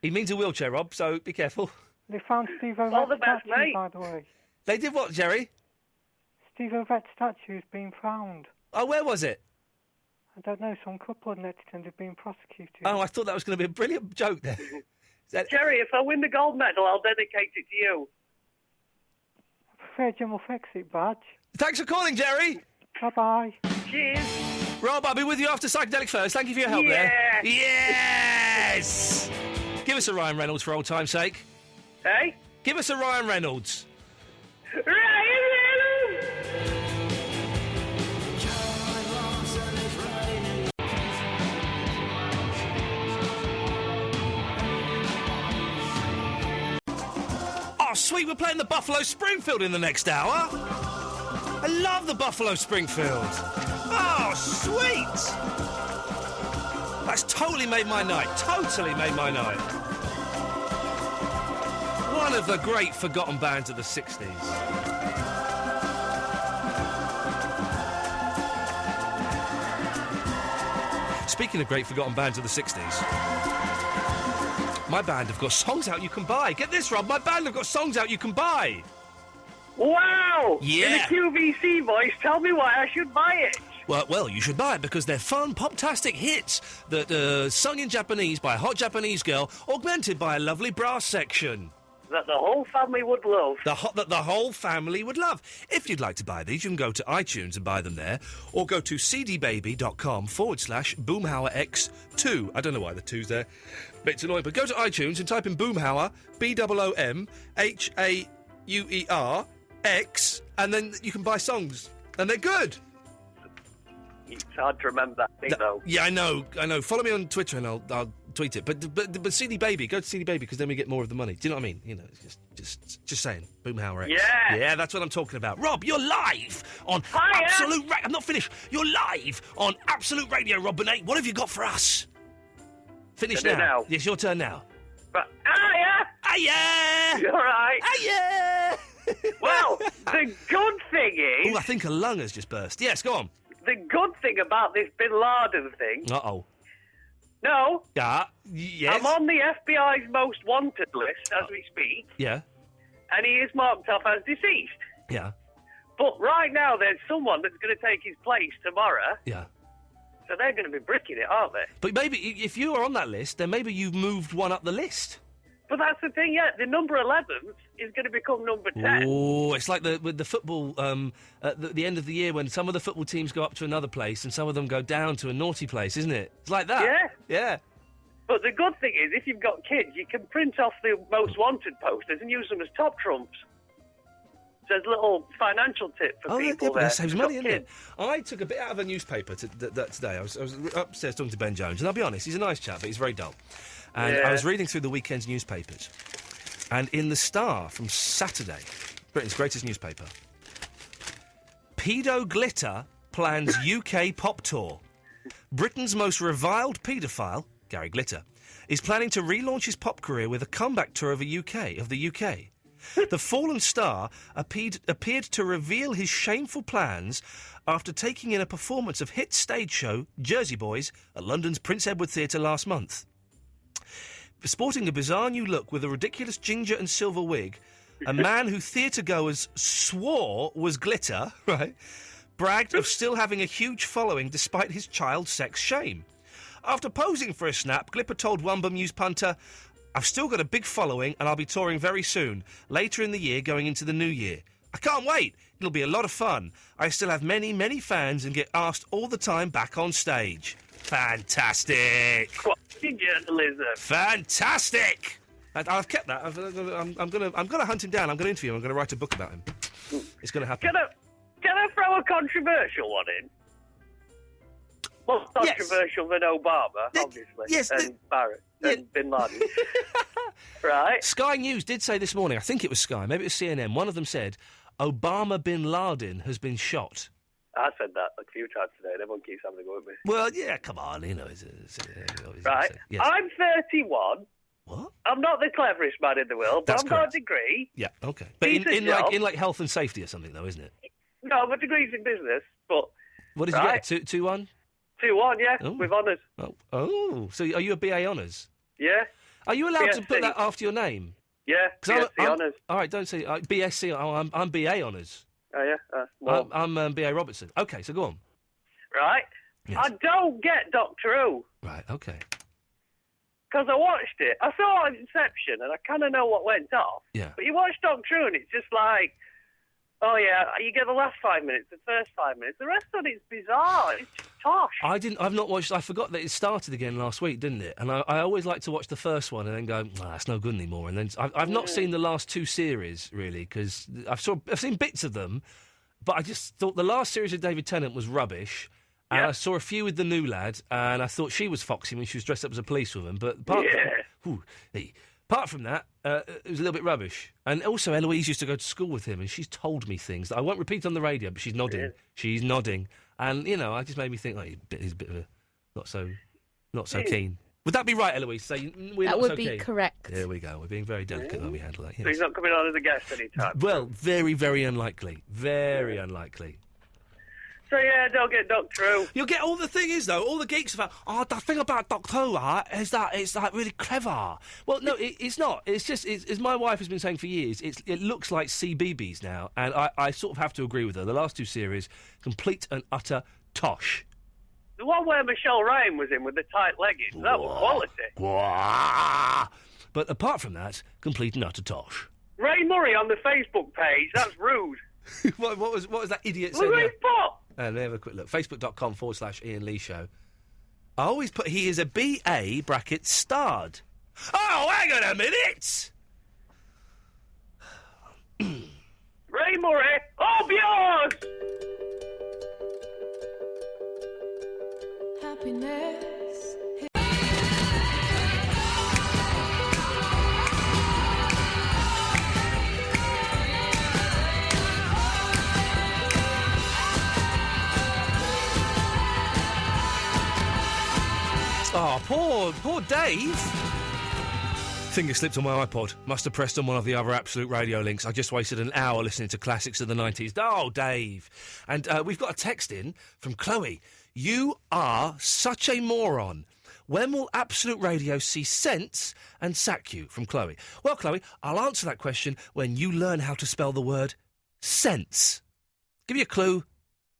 He means a wheelchair, Rob, so be careful. They found Steve Ovet's All the best, statue, mate. by the way. They did what, Jerry? Steve Ovet's statue has been found. Oh, where was it? I don't know, some couple of netizens have been prosecuted. Oh, I thought that was going to be a brilliant joke there. Jerry, if I win the gold medal, I'll dedicate it to you. I prefer Jim will fix it badge. Thanks for calling, Jerry. Bye-bye. Cheers. Rob, I'll be with you after Psychedelic First. Thank you for your help there. Yes! Give us a Ryan Reynolds for old time's sake. Hey? Give us a Ryan Reynolds. Ryan Reynolds! Oh, sweet, we're playing the Buffalo Springfield in the next hour. I love the Buffalo Springfield. Oh, sweet! That's totally made my night. Totally made my night. One of the great forgotten bands of the 60s. Speaking of great forgotten bands of the 60s, my band have got songs out you can buy. Get this, Rob, my band have got songs out you can buy. Wow! Yeah. In a QVC voice, tell me why I should buy it. Well, you should buy it because they're fun, pop-tastic hits that sung in Japanese by a hot Japanese girl, augmented by a lovely brass section. That the whole family would love. That the whole family would love. If you'd like to buy these, you can go to iTunes and buy them there, or go to cdbaby.com/BoomhauerX2. I don't know why the 2's there. But it's annoying. But go to iTunes and type in Boomhauer, BOOMHAUER, and then you can buy songs. And they're good. It's hard to remember that thing, though. Yeah, I know. Follow me on Twitter and I'll tweet it. But CD Baby, go to CD Baby because then we get more of the money. Do you know what I mean? You know, just saying. Boomhauer X. Yeah. Yeah, that's what I'm talking about. Rob, you're live on Hiya. Absolute Radio. I'm not finished. You're live on Absolute Radio, Rob Burnett. What have you got for us? Finish now. It's your turn now. But hiya! Hiya! You all right? Hiya! Well, the good thing is... Oh, I think a lung has just burst. Yes, go on. The good thing about this Bin Laden thing... Uh-oh. No. Yeah. Yes. I'm on the FBI's most wanted list as we speak. Yeah. And he is marked off as deceased. Yeah. But right now there's someone that's going to take his place tomorrow. Yeah. So they're going to be bricking it, aren't they? But maybe if you are on that list, then maybe you've moved one up the list. But that's the thing, yeah. The number 11 is going to become number 10. Oh, it's like with the football at the end of the year when some of the football teams go up to another place and some of them go down to a naughty place, isn't it? It's like that. Yeah. Yeah. But the good thing is, if you've got kids, you can print off the most wanted posters and use them as top trumps. So there's a little financial tip for people that saves who've money, got isn't it? kids. I took a bit out of a newspaper today. I was upstairs talking to Ben Jones, and I'll be honest, he's a nice chap, but he's very dull. And Yeah. I was reading through the weekend's newspapers, and in the Star from Saturday, Britain's greatest newspaper, Pedo Glitter plans UK pop tour. Britain's most reviled paedophile, Gary Glitter, is planning to relaunch his pop career with a comeback tour of the UK. The fallen star appeared to reveal his shameful plans after taking in a performance of hit stage show Jersey Boys at London's Prince Edward Theatre last month. Sporting a bizarre new look with a ridiculous ginger and silver wig, a man who theatre-goers swore was Glitter, right, bragged of still having a huge following despite his child sex shame. After posing for a snap, Glipper told Wumba News punter, "I've still got a big following and I'll be touring very soon, later in the year going into the new year. I can't wait. It'll be a lot of fun. I still have many, many fans and get asked all the time back on stage." Fantastic. journalism. Fantastic! I've kept that. I'm gonna hunt him down. I'm gonna interview him. I'm gonna write a book about him. It's gonna happen. Can I throw a controversial one in? More controversial than Obama, obviously. Yes. And Barrett. And Bin Laden. Right. Sky News did say this morning, I think it was Sky, maybe it was CNN, one of them said, Obama Bin Laden has been shot. I said that a few times today, and everyone keeps having a go at me. Well, yeah, come on, you know. Right. Yes. I'm 31. What? I'm not the cleverest man in the world, but That's I've got correct. a degree. Yeah, okay. But Decent in job. like health and safety or something, though, isn't it? No, my degree's in business, but... What did you right. get? 2-1? 2-1, yeah, Oh. with honours. Oh, so are you a BA honours? Yeah. Are you allowed to BSc. put that after your name? Yeah, 'Cause BSc honours. All right, don't say BSc. Oh, I'm BA honours. Oh, yeah? Well, I'm BA Robertson. Okay, so go on. right. Yes. I don't get Doctor Who. Right, okay. Because I watched it. I saw Inception, and I kind of know what went off. Yeah. But you watch Doctor Who, and it's just like, oh, yeah, you get the last 5 minutes, the first 5 minutes. The rest of it's bizarre. It's just tosh. I've not watched. I forgot that it started again last week, didn't it? And I always like to watch the first one and then go, that's no good anymore. And then I've not seen the last two series really because I've seen bits of them, but I just thought the last series of David Tennant was rubbish. And I saw a few with the new lad, and I thought she was foxy when she was dressed up as a policewoman. But apart from that, it was a little bit rubbish. And also, Eloise used to go to school with him, and she's told me things that I won't repeat on the radio, but she's nodding. Yeah. She's nodding. And, you know, it just made me think, he's a bit of a not so keen. Would that be right, Eloise? Say, we're That not would so be keen. correct. There we go. We're being very delicate when we handle that. So Yes. he's not coming on as a guest anytime. Well, very, very unlikely. Very unlikely. So, yeah, don't get Doctor Who. You'll get all the thing is though, all the geeks about the thing about Doctor Who is that it's like really clever. Well, no, it's not. It's just as my wife has been saying for years. It looks like CBeebies now, and I sort of have to agree with her. The last two series, complete and utter tosh. The one where Michelle Ryan was in with the tight leggings, that was quality. But apart from that, complete and utter tosh. Ray Murray on the Facebook page, that's rude. what was that idiot Look saying? at his butt. Let me have a quick look. Facebook.com/Iain Lee Show. I always put he is a BA bracket starred. Oh, hang on a minute! Ray Murray, up yours! Happiness. Oh, poor Dave. Finger slipped on my iPod. Must have pressed on one of the other Absolute Radio links. I just wasted an hour listening to classics of the 90s. Oh, Dave. And we've got a text in from Chloe. You are such a moron. When will Absolute Radio see sense and sack you? From Chloe. Well, Chloe, I'll answer that question when you learn how to spell the word sense. Give you a clue.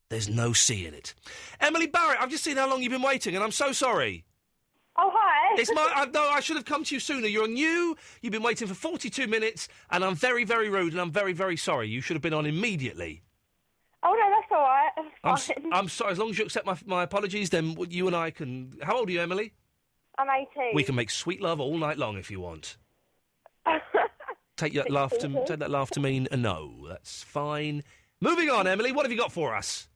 There's no C in it. Emily Barrett, I've just seen how long you've been waiting, and I'm so sorry. Oh, hi. It's my... no, I should have come to you sooner. You're new, you've been waiting for 42 minutes, and I'm very, very rude, and I'm very, very sorry. You should have been on immediately. Oh, no, that's all right. That's fine. I'm sorry. As long as you accept my apologies, then you and I can... How old are you, Emily? I'm 18. We can make sweet love all night long if you want. Take that laugh to mean a no. That's fine. Moving on, Emily. What have you got for us?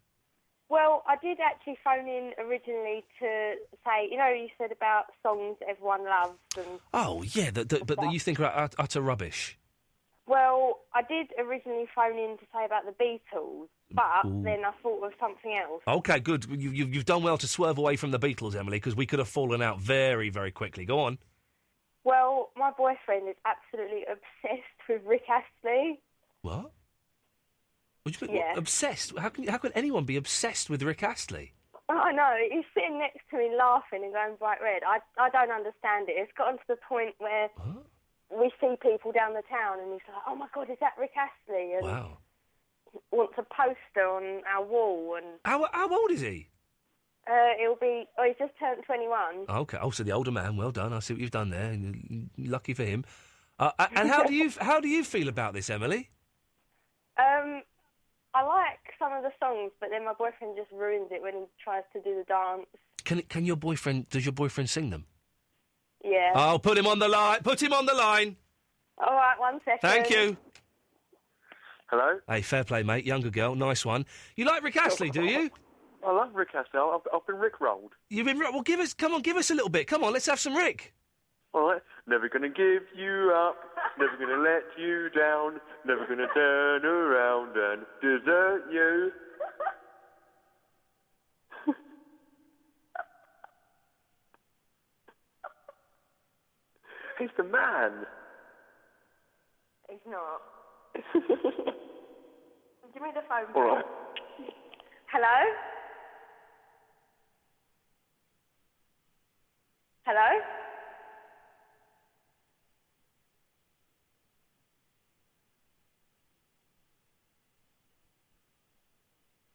Well, I did actually phone in originally to say, you know, you said about songs everyone loves and... Oh, yeah, but that you think are utter rubbish. Well, I did originally phone in to say about the Beatles, but then I thought of something else. OK, good. You've done well to swerve away from the Beatles, Emily, because we could have fallen out very, very quickly. Go on. Well, my boyfriend is absolutely obsessed with Rick Astley. What? What do you mean? Yeah. What, obsessed? How can anyone be obsessed with Rick Astley? I know. He's sitting next to me laughing and going bright red. I don't understand it. It's gotten to the point where we see people down the town and he's like, oh, my God, is that Rick Astley? And wow. Wants a poster on our wall. And How old is he? He's just turned 21. OK. Oh, so the older man. Well done. I see what you've done there. Lucky for him. And how do you feel about this, Emily? I like some of the songs, but then my boyfriend just ruins it when he tries to do the dance. Does your boyfriend sing them? Yeah. I'll put him on the line. Put him on the line. All right, 1 second. Thank you. Hello? Hey, fair play, mate. Younger girl. Nice one. You like Rick Astley, do you? I love Rick Astley. I've been Rick-rolled. You've been... Well, give us a little bit. Come on, let's have some Rick. All right. Never gonna give you up. Never gonna let you down. Never gonna turn around and desert you. He's the man. He's not. Give me the phone. All right. Hello? Hello?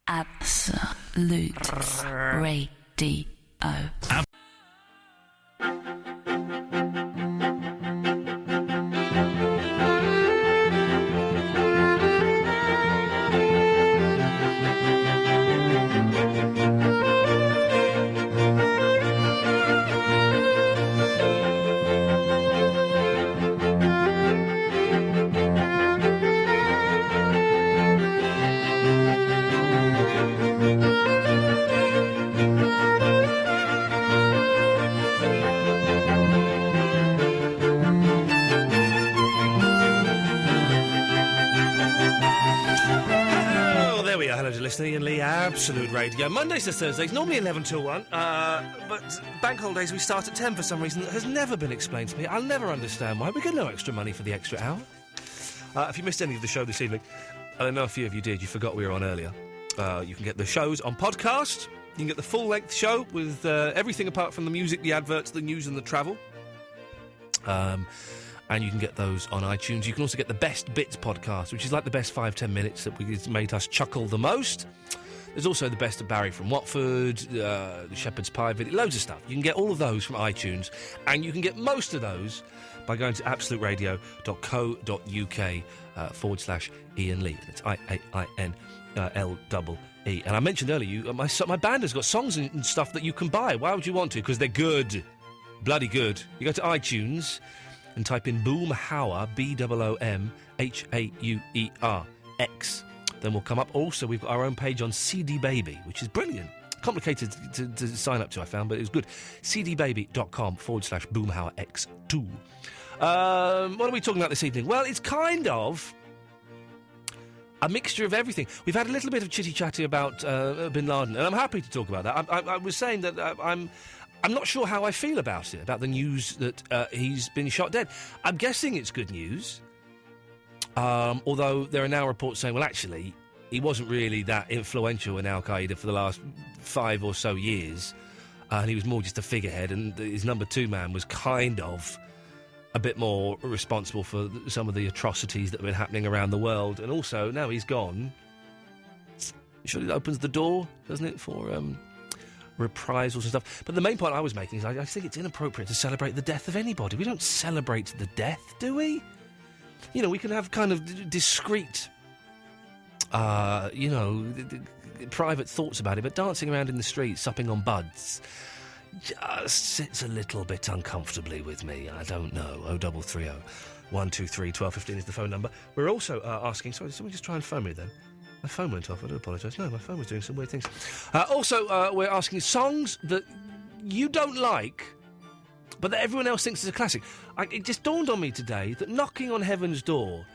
Absolute Radio. Listening in Lee, Absolute Radio. Mondays to Thursdays, normally 11 till 1, but bank holidays we start at 10 for some reason that has never been explained to me. I'll never understand why. We get no extra money for the extra hour. If you missed any of the show this evening, I know a few of you did, you forgot we were on earlier. You can get the shows on podcast. You can get the full-length show with everything apart from the music, the adverts, the news and the travel. And you can get those on iTunes. You can also get the Best Bits podcast, which is like the best 5-10 minutes that has made us chuckle the most. There's also the Best of Barry from Watford, the Shepherd's Pie video, loads of stuff. You can get all of those from iTunes, and you can get most of those by going to absoluteradio.co.uk/Iain Lee. It's IAINLEE. And I mentioned earlier, my band has got songs and stuff that you can buy. Why would you want to? Because they're good. Bloody good. You go to iTunes and type in Boomhauer, BOOMHAUERX. Then we'll come up. Also, we've got our own page on CD Baby, which is brilliant. Complicated to sign up to, I found, but it was good. cdbaby.com/BoomhauerX2. What are we talking about this evening? Well, it's kind of a mixture of everything. We've had a little bit of chitty-chatty about Bin Laden, and I'm happy to talk about that. I was saying that I'm not sure how I feel about it, about the news that he's been shot dead. I'm guessing it's good news, although there are now reports saying, well, actually, he wasn't really that influential in Al-Qaeda for the last 5 or so years, and he was more just a figurehead, and his number 2 man was kind of a bit more responsible for some of the atrocities that have been happening around the world. And also, now he's gone, surely it opens the door, doesn't it, for reprisals and stuff. But the main point I was making is I think it's inappropriate to celebrate the death of anybody. We don't celebrate the death, do we? You know, we can have kind of discreet, private thoughts about it, but dancing around in the street, supping on buds, just sits a little bit uncomfortably with me. I don't know. 0330 123 1215 is the phone number. We're also asking... Sorry, did someone just try and phone me then? My phone went off. I do apologise. No, my phone was doing some weird things. Also, we're asking songs that you don't like, but that everyone else thinks is a classic. It just dawned on me today that Knocking on Heaven's Door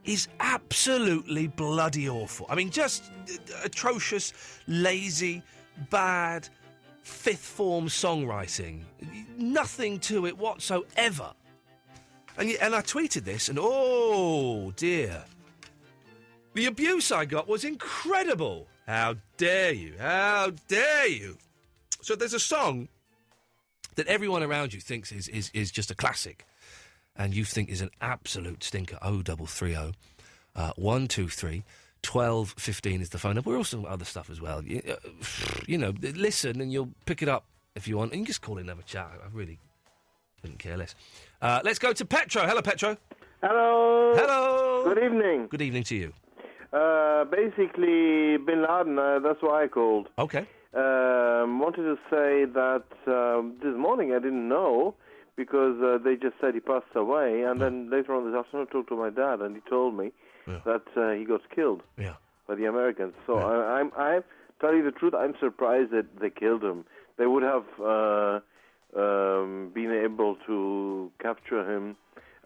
is absolutely bloody awful. I mean, just atrocious, lazy, bad, fifth-form songwriting. Nothing to it whatsoever. And I tweeted this, and oh, dear... The abuse I got was incredible. How dare you? How dare you? So there's a song that everyone around you thinks is just a classic, and you think is an absolute stinker. 0330 123 1215 is the phone number. We're also other stuff as well. You know, listen and you'll pick it up if you want. And you can just call in and have a chat. I really couldn't care less. Let's go to Petro. Hello, Petro. Hello. Hello. Good evening. Good evening to you. Basically, Bin Laden, that's why I called. Okay. Wanted to say that this morning I didn't know because they just said he passed away, and then later on this afternoon I talked to my dad, and he told me that he got killed by the Americans. So I'm tell you the truth, I'm surprised that they killed him. They would have been able to capture him,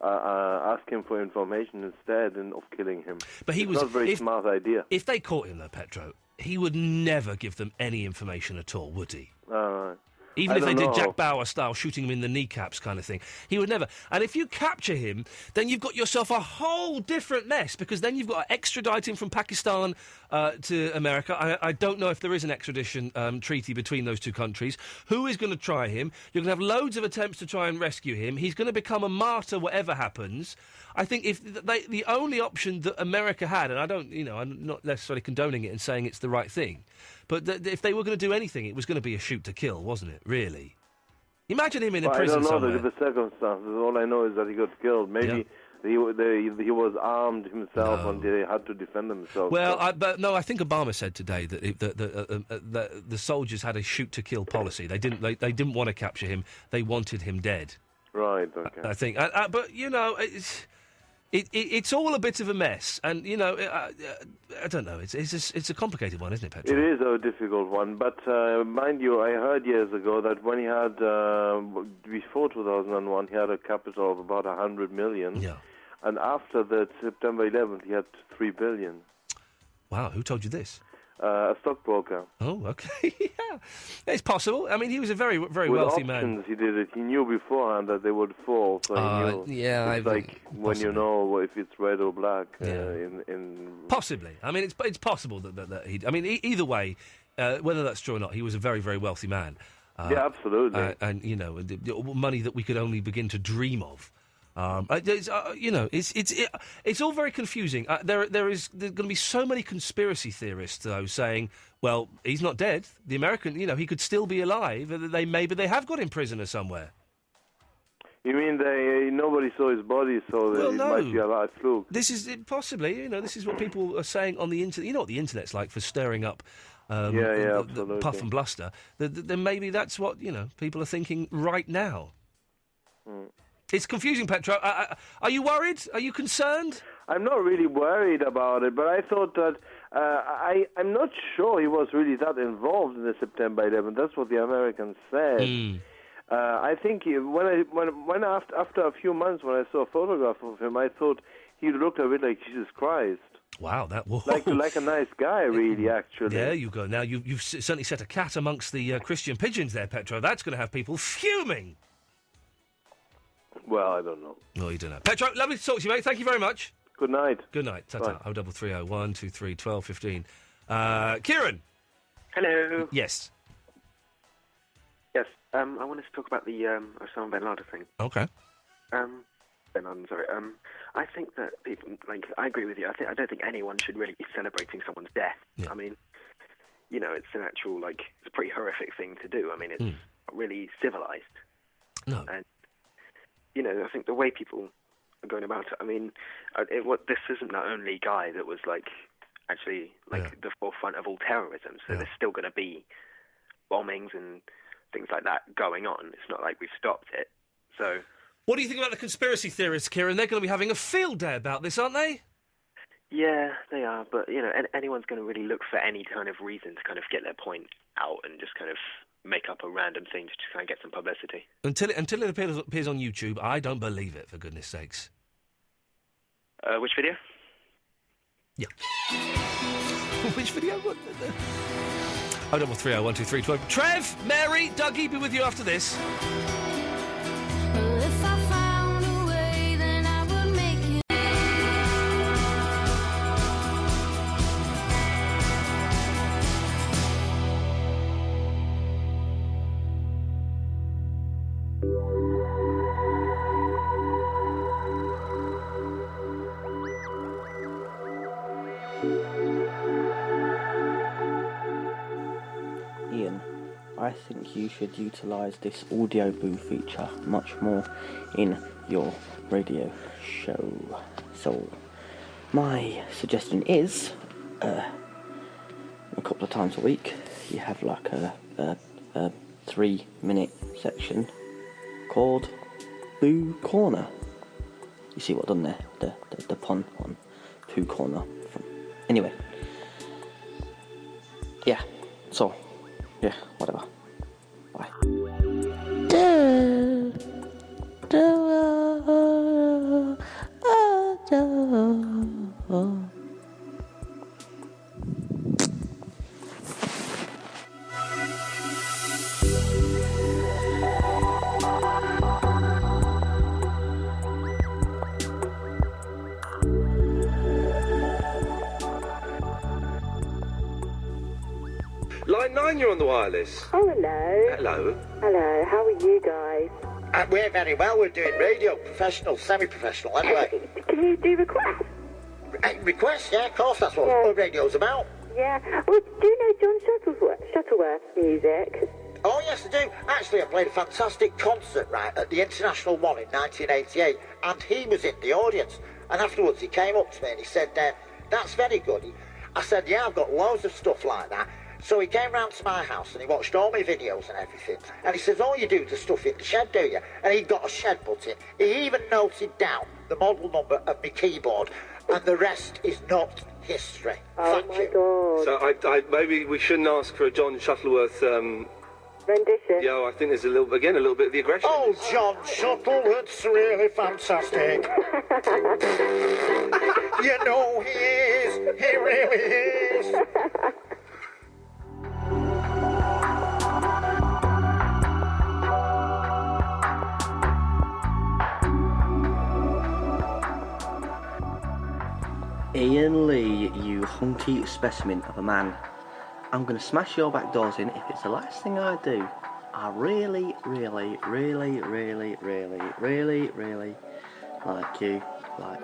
ask him for information instead of killing him. But it's not a very smart idea. If they caught him, though, Petro, he would never give them any information at all, would he? Even if they did Jack Bauer style, shooting him in the kneecaps kind of thing. He would never. And if you capture him, then you've got yourself a whole different mess, because then you've got to extradite him from Pakistan to America. I don't know if there is an extradition treaty between those two countries. Who is going to try him? You're going to have loads of attempts to try and rescue him. He's going to become a martyr whatever happens. I think if the only option that America had, and I'm not necessarily condoning it and saying it's the right thing, but if they were going to do anything, it was going to be a shoot to kill, wasn't it? Really? Imagine him in a prison somewhere. I don't know the circumstances. All I know is that he got killed. Maybe he was armed himself and they had to defend themselves. Well, I think Obama said today that the soldiers had a shoot to kill policy. They didn't want to capture him. They wanted him dead. Right. Okay. I think, but it's all a bit of a mess, and I don't know. It's a complicated one, isn't it, Petro? It is a difficult one, but mind you, I heard years ago that when he had before 2001, he had a capital of about 100 million. Yeah. And after that, September 11th, he had 3 billion. Wow, who told you this? A stockbroker. Oh, okay. Yeah, it's possible. I mean, he was a very, very wealthy man. He did it. He knew beforehand that they would fall, so he knew. Yeah, it's like when you know if it's red or black. Possibly. I mean, it's possible that he. I mean, either way, whether that's true or not, he was a very, very wealthy man. Yeah, absolutely. And money that we could only begin to dream of. It's all very confusing. There's going to be so many conspiracy theorists, though, saying, well, he's not dead. The American, he could still be alive. Maybe they have got him prisoner somewhere. You mean nobody saw his body, so it might be a live fluke? This is possibly, this is what people are saying on the internet. You know what the internet's like for stirring up the puff and bluster. Then maybe that's what, people are thinking right now. Mm. It's confusing, Petro. Are you worried? Are you concerned? I'm not really worried about it, but I thought that I'm not sure he was really that involved in the September 11th. That's what the Americans said. I think when after a few months, when I saw a photograph of him, I thought he looked a bit like Jesus Christ. Wow, that was like a nice guy, really. Actually, there you go. Now you've certainly set a cat amongst the Christian pigeons there, Petro. That's going to have people fuming. Well, I don't know. No, you don't know. Petro, lovely to talk to you, mate. Thank you very much. Good night. Good night. Ta-ta. 0330 123 1215. Kieran. Hello. Yes. Yes. I wanted to talk about the Osama bin Laden thing. Okay. Bin Laden, sorry. I think that people, I agree with you. I don't think anyone should really be celebrating someone's death. Yeah. I mean, it's an actual, it's a pretty horrific thing to do. I mean, it's not really civilized. No. And I think the way people are going about it, I mean, this isn't the only guy that was, actually, the forefront of all terrorism, so there's still going to be bombings and things like that going on. It's not like we've stopped it, so... What do you think about the conspiracy theorists, Kieran? They're going to be having a field day about this, aren't they? Yeah, they are, but, anyone's going to really look for any kind of reason to kind of get their point out and just kind of make up a random thing to try and get some publicity. Until it appears on YouTube, I don't believe it, for goodness sakes. Which video? Yeah. Which video? What? 0330 123 12. Trev, Mary, Dougie, be with you after this. Iain, I think you should utilise this audio boo feature much more in your radio show. So, my suggestion is, a couple of times a week, you have a 3-minute section called Pooh Corner. You see what I've done there? The pun on Pooh Corner. Anyway. Yeah. So, yeah, whatever. Bye. Line 9, you're on the wireless. Oh, hello. Hello. Hello, how are you guys? We're very well. We're doing radio, professional, semi-professional, anyway. Can you do requests? Requests? Yeah, of course. That's what radio's about. Yeah. Well, do you know John Shuttleworth's music? Oh, yes, I do. Actually, I played a fantastic concert, right, at the International One in 1988, and he was in the audience. And afterwards, he came up to me and he said, that's very good. I said, yeah, I've got loads of stuff like that. So he came round to my house and he watched all my videos and everything. And he says, oh, you do the stuff in the shed, do you? And he'd got a shed button. He even noted down the model number of my keyboard. And the rest is not history. Oh, Thank my you. God. So maybe we shouldn't ask for a John Shuttleworth... rendition. Yeah, I think there's a little bit of the aggression. Oh, John Shuttleworth's really fantastic. You know he is. He really is. Iain Lee, you hunky specimen of a man. I'm going to smash your back doors in if it's the last thing I do. I really, really, really, really, really, really, really like you. Like.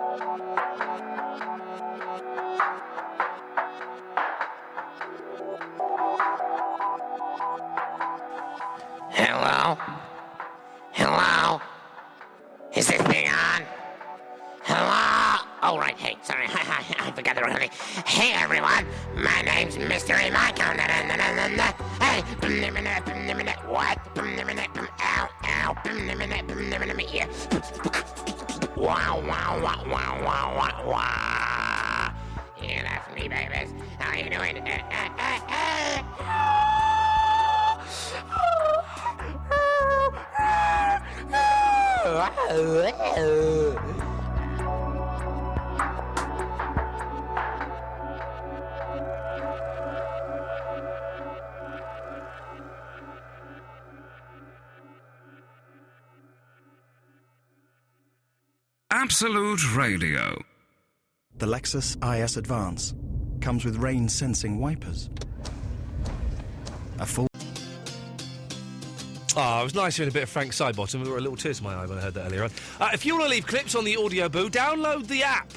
Hello? Hello? Is this thing on? Hello? Oh, right, hey, sorry, I forgot the recording. Hey, everyone, my name's Mystery Michael. Hey, what? Ow, ow, yeah. Wow, wow, wow, wow, wow, wow, wow. Yeah, that's me, babies. How you doing? Absolute Radio. The Lexus IS Advance comes with rain-sensing wipers. A full... Oh, it was nice hearing a bit of Frank Sidebottom. There were a little tear to my eye when I heard that earlier on. If you want to leave clips on the audio boo, download the app.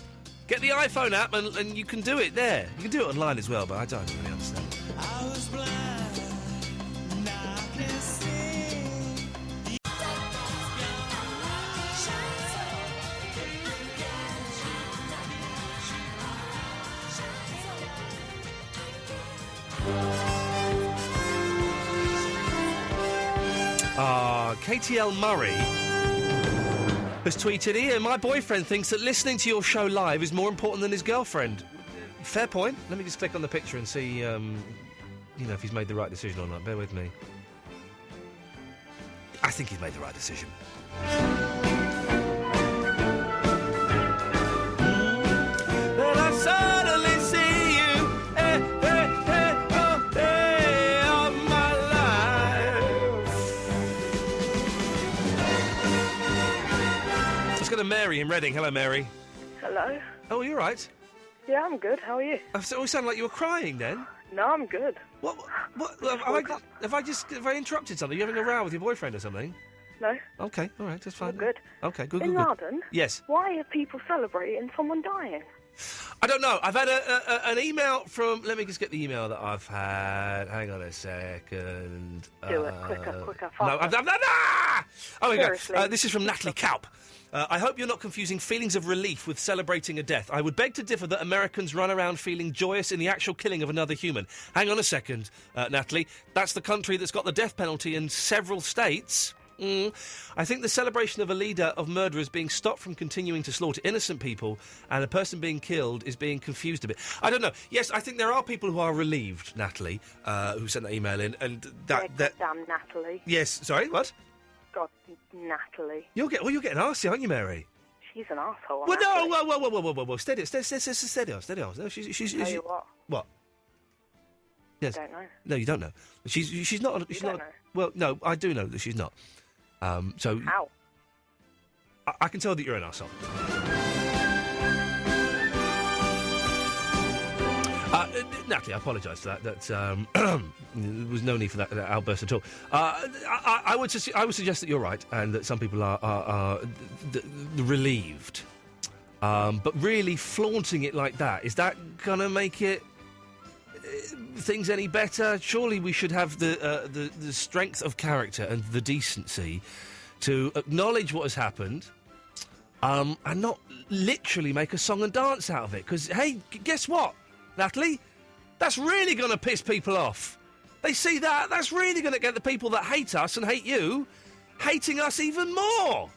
Get the iPhone app and you can do it there. You can do it online as well, but I don't really understand. I was blind, now I can see. KTL Murray has tweeted, Ian, my boyfriend thinks that listening to your show live is more important than his girlfriend. Fair point. Let me just click on the picture and see, if he's made the right decision or not. Bear with me. I think he's made the right decision. And I suddenly see you, of my life. Let's go to Mary in Reading. Hello, Mary. Hello. Oh, you're right. Yeah, I'm good. How are you? It always sounded like you were crying then. No, I'm good. What have I interrupted something? Are you having a row with your boyfriend or something? No. Okay, all right, that's fine. I'm good. Okay, good, In good, good. Laden? Yes. Why are people celebrating someone dying? I don't know. I've had an email from... Let me just get the email that I've had. Hang on a second. Do it. Quicker, No, faster. Oh, here we Seriously. go. This is from Natalie Kaup. I hope you're not confusing feelings of relief with celebrating a death. I would beg to differ that Americans run around feeling joyous in the actual killing of another human. Hang on a second, Natalie. That's the country that's got the death penalty in several states. I think the celebration of a leader of murderers being stopped from continuing to slaughter innocent people and a person being killed is being confused a bit. I don't know. Yes, I think there are people who are relieved, Natalie, who sent that email in, and that... Damn Natalie. Yes, sorry, what? God, Natalie. You're getting arsey, aren't you, Mary? She's an arsehole. Well, no, whoa. Steady on. No, she's Tell you what. What? Yes. I don't know. No, you don't know. She's not. She's don't not. know. Well, no, I do know that she's not. So how? I can tell that you're an arsehole. Natalie, I apologise for that. There was no need for that outburst at all. I would suggest that you're right, and that some people are relieved. But really flaunting it like that, is that going to make it things any better? Surely we should have the strength of character and the decency to acknowledge what has happened, and not literally make a song and dance out of it. Because, hey, guess what, Natalie? That's really going to piss people off. They see that, that's really going to get the people that hate us and hate you hating us even more.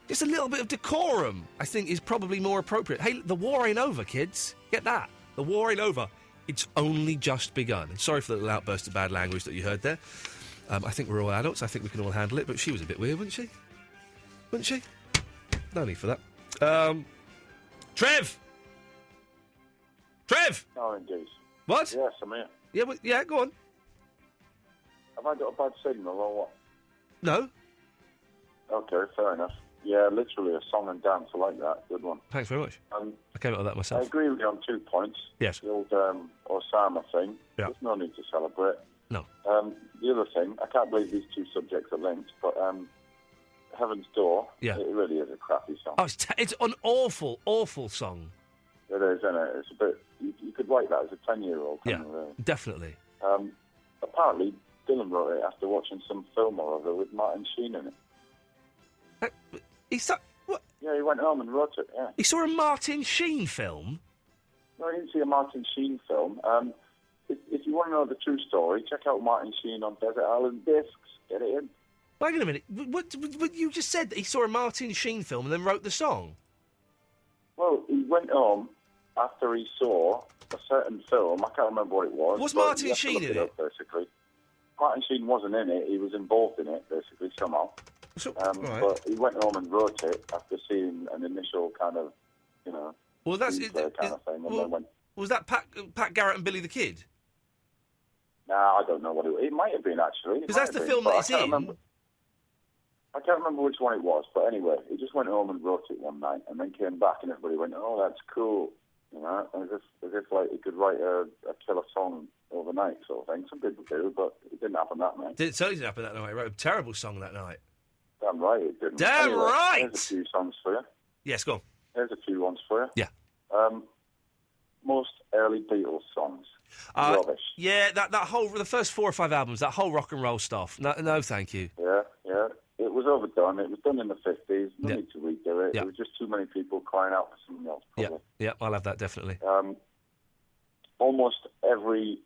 Just a little bit of decorum, I think, is probably more appropriate. Hey, the war ain't over, kids. Get that. The war ain't over. It's only just begun. And sorry for the little outburst of bad language that you heard there. I think we're all adults. I think we can all handle it. But she was a bit weird, wasn't she? Wasn't she? No need for that. Trev! Oh, indeed. What? Yes, I'm here. Yeah, go on. Have I got a bad signal or what? No. Okay, fair enough. Yeah, literally a song and dance. I like that. Good one. Thanks very much. I came up with that I myself. agree with you on 2 points. Yes. The old Osama thing. Yeah. There's no need to celebrate. No. The other thing, I can't believe these two subjects are linked, but Heaven's Door, Yeah. it really is a crappy song. Oh, it's an awful, awful song. It is, isn't it? It's a bit... You could write that as a 10-year-old. Yeah, Really. definitely. Apparently, Dylan wrote it after watching some film or other with Martin Sheen in it. What? Yeah, he went home and wrote it, yeah. He saw a Martin Sheen film? No, I didn't see a Martin Sheen film. If you want to know the true story, check out Martin Sheen on Desert Island Discs. Get it in. Wait a minute. What you just said that he saw a Martin Sheen film and then wrote the song? Well, he went home after he saw a certain film. I can't remember what it was. Was but Martin you have to Sheen look in it up, basically. Martin Sheen wasn't in it. He was involved in it, basically, somehow. right. But he went home and wrote it after seeing an initial kind of, Well, that's screenplay kind of thing. And then went, was that Pat Garrett and Billy the Kid? Nah, I don't know what it was. It might have been, actually. Because that's the film that it's in. I can't remember which one it was, but anyway, he just went home and wrote it one night, and then came back, and everybody went, "Oh, that's cool," as if like he could write a killer song overnight, sort of thing. Some people do, but it didn't happen that night. It certainly didn't happen that night. He wrote a terrible song that night. Damn right it didn't. Damn Anyway, right! Here's a few songs for you. Yes, go on. Here's a few ones for you. Yeah. Most early Beatles songs. Rubbish. Yeah, the first 4 or 5 albums, that whole rock and roll stuff. No, thank you. Yeah. It was overdone. It was done in the 50s. No need to redo it. Yeah. There was just too many people crying out for something else, probably. Yeah, I'll have that, definitely. Almost every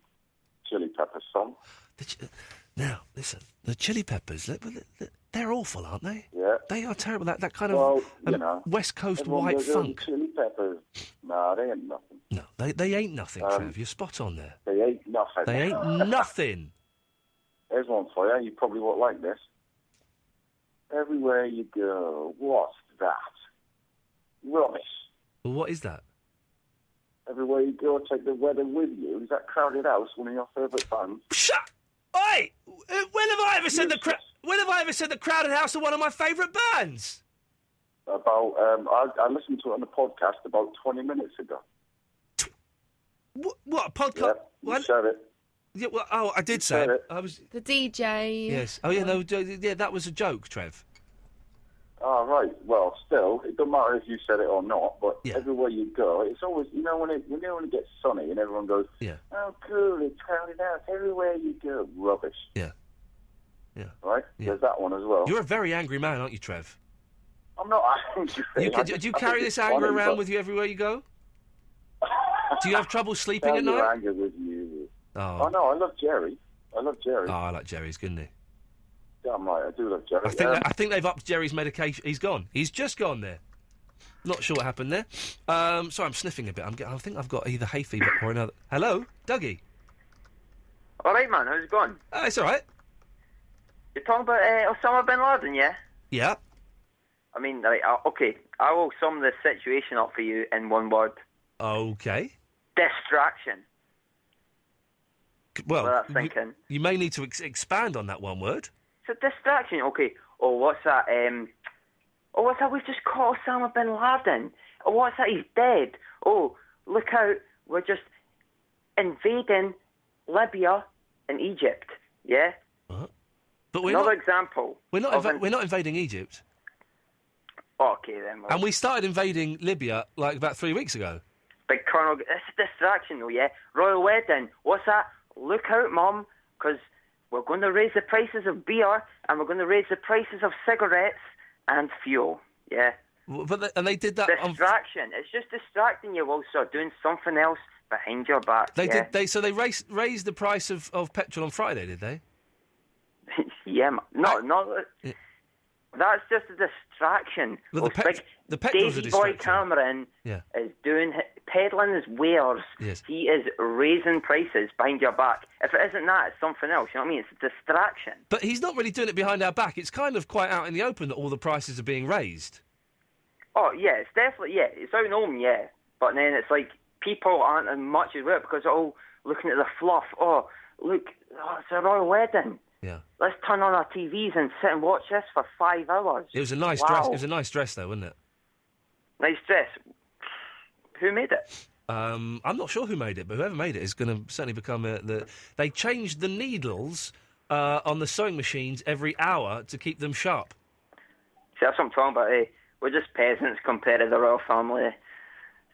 Chili Peppers song. Now, listen, the Chili Peppers, they're awful, aren't they? Yeah. They are terrible. That kind of West Coast everyone white goes, "Oh, funk. Chili Peppers. Nah, they ain't nothing. No, they ain't nothing, Trev. You're spot on there. They ain't nothing. They ain't nothing. Here's one for you. You probably won't like this. Everywhere you go, what's that? Rubbish. Well, what is that? Everywhere you go, take the weather with you. Is that Crowded House one of your favourite bands? Shut! Oi! When have I ever said the Crowded House are one of my favourite bands? About I listened to it on the podcast about 20 minutes ago. What a podcast? Yeah, you said it. Yeah, well, I did say it. I was the DJ. Yes. Oh yeah, no, yeah, that was a joke, Trev. Oh, right. Well, still, it doesn't matter if you said it or not, but everywhere you go, it's always, when it gets sunny and everyone goes, "Oh, cool, it's Crowded House, everywhere you go." Rubbish. Yeah. Right? Yeah. There's that one as well. You're a very angry man, aren't you, Trev? I'm not angry. Do you carry this anger around with you everywhere you go? Do you have trouble sleeping at night? Anger with you. Oh no, I love Jerry. Oh, I like Jerry. He's good, isn't he? Damn right, I do love Jerry. I think they've upped Jerry's medication. He's gone. He's just gone there. Not sure what happened there. Sorry, I'm sniffing a bit. I think I've got either hay fever or another. Hello, Dougie. All right, man. How's it going? It's all right. You're talking about Osama bin Laden, yeah? Yeah. I mean, right, okay. I will sum the situation up for you in one word. Okay. Distraction. Well, that's thinking. You may need to expand on that one word. It's a distraction. Okay. Oh, what's that? What's that? We've just caught Osama bin Laden. Oh, what's that? He's dead. Oh, look out. We're just invading Libya and Egypt. Yeah? But we're Another not, example. We're not invading Egypt. Okay, then. Well, And we started invading Libya, like, about 3 weeks ago. Big Colonel... It's a distraction, though, yeah? Royal wedding. What's that? Look out, Mum, because we're going to raise the prices of beer and we're going to raise the prices of cigarettes and fuel, yeah? And they did that... Distraction. It's just distracting you while sort of doing something else behind your back, They yeah? did. So they raised the price of petrol on Friday, did they? Yeah, man. No, that's just a distraction. Well, the petrol's a Davey Boy distraction. Cameron Yeah. is peddling his wares. Yes. He is raising prices behind your back. If it isn't that, it's something else. You know what I mean? It's a distraction. But he's not really doing it behind our back. It's kind of quite out in the open that all the prices are being raised. Oh, yeah, it's definitely, yeah. It's out in open, yeah. But then it's like people aren't as much aware because they're all looking at the fluff. Oh, look, it's a royal wedding. Yeah. Let's turn on our TVs and sit and watch this for 5 hours. It was a nice Wow. dress. It was a nice dress, though, wasn't it? Nice dress. Who made it? I'm not sure who made it, but whoever made it is going to certainly become They changed the needles on the sewing machines every hour to keep them sharp. See, that's what I'm talking about, eh? We're just peasants compared to the royal family.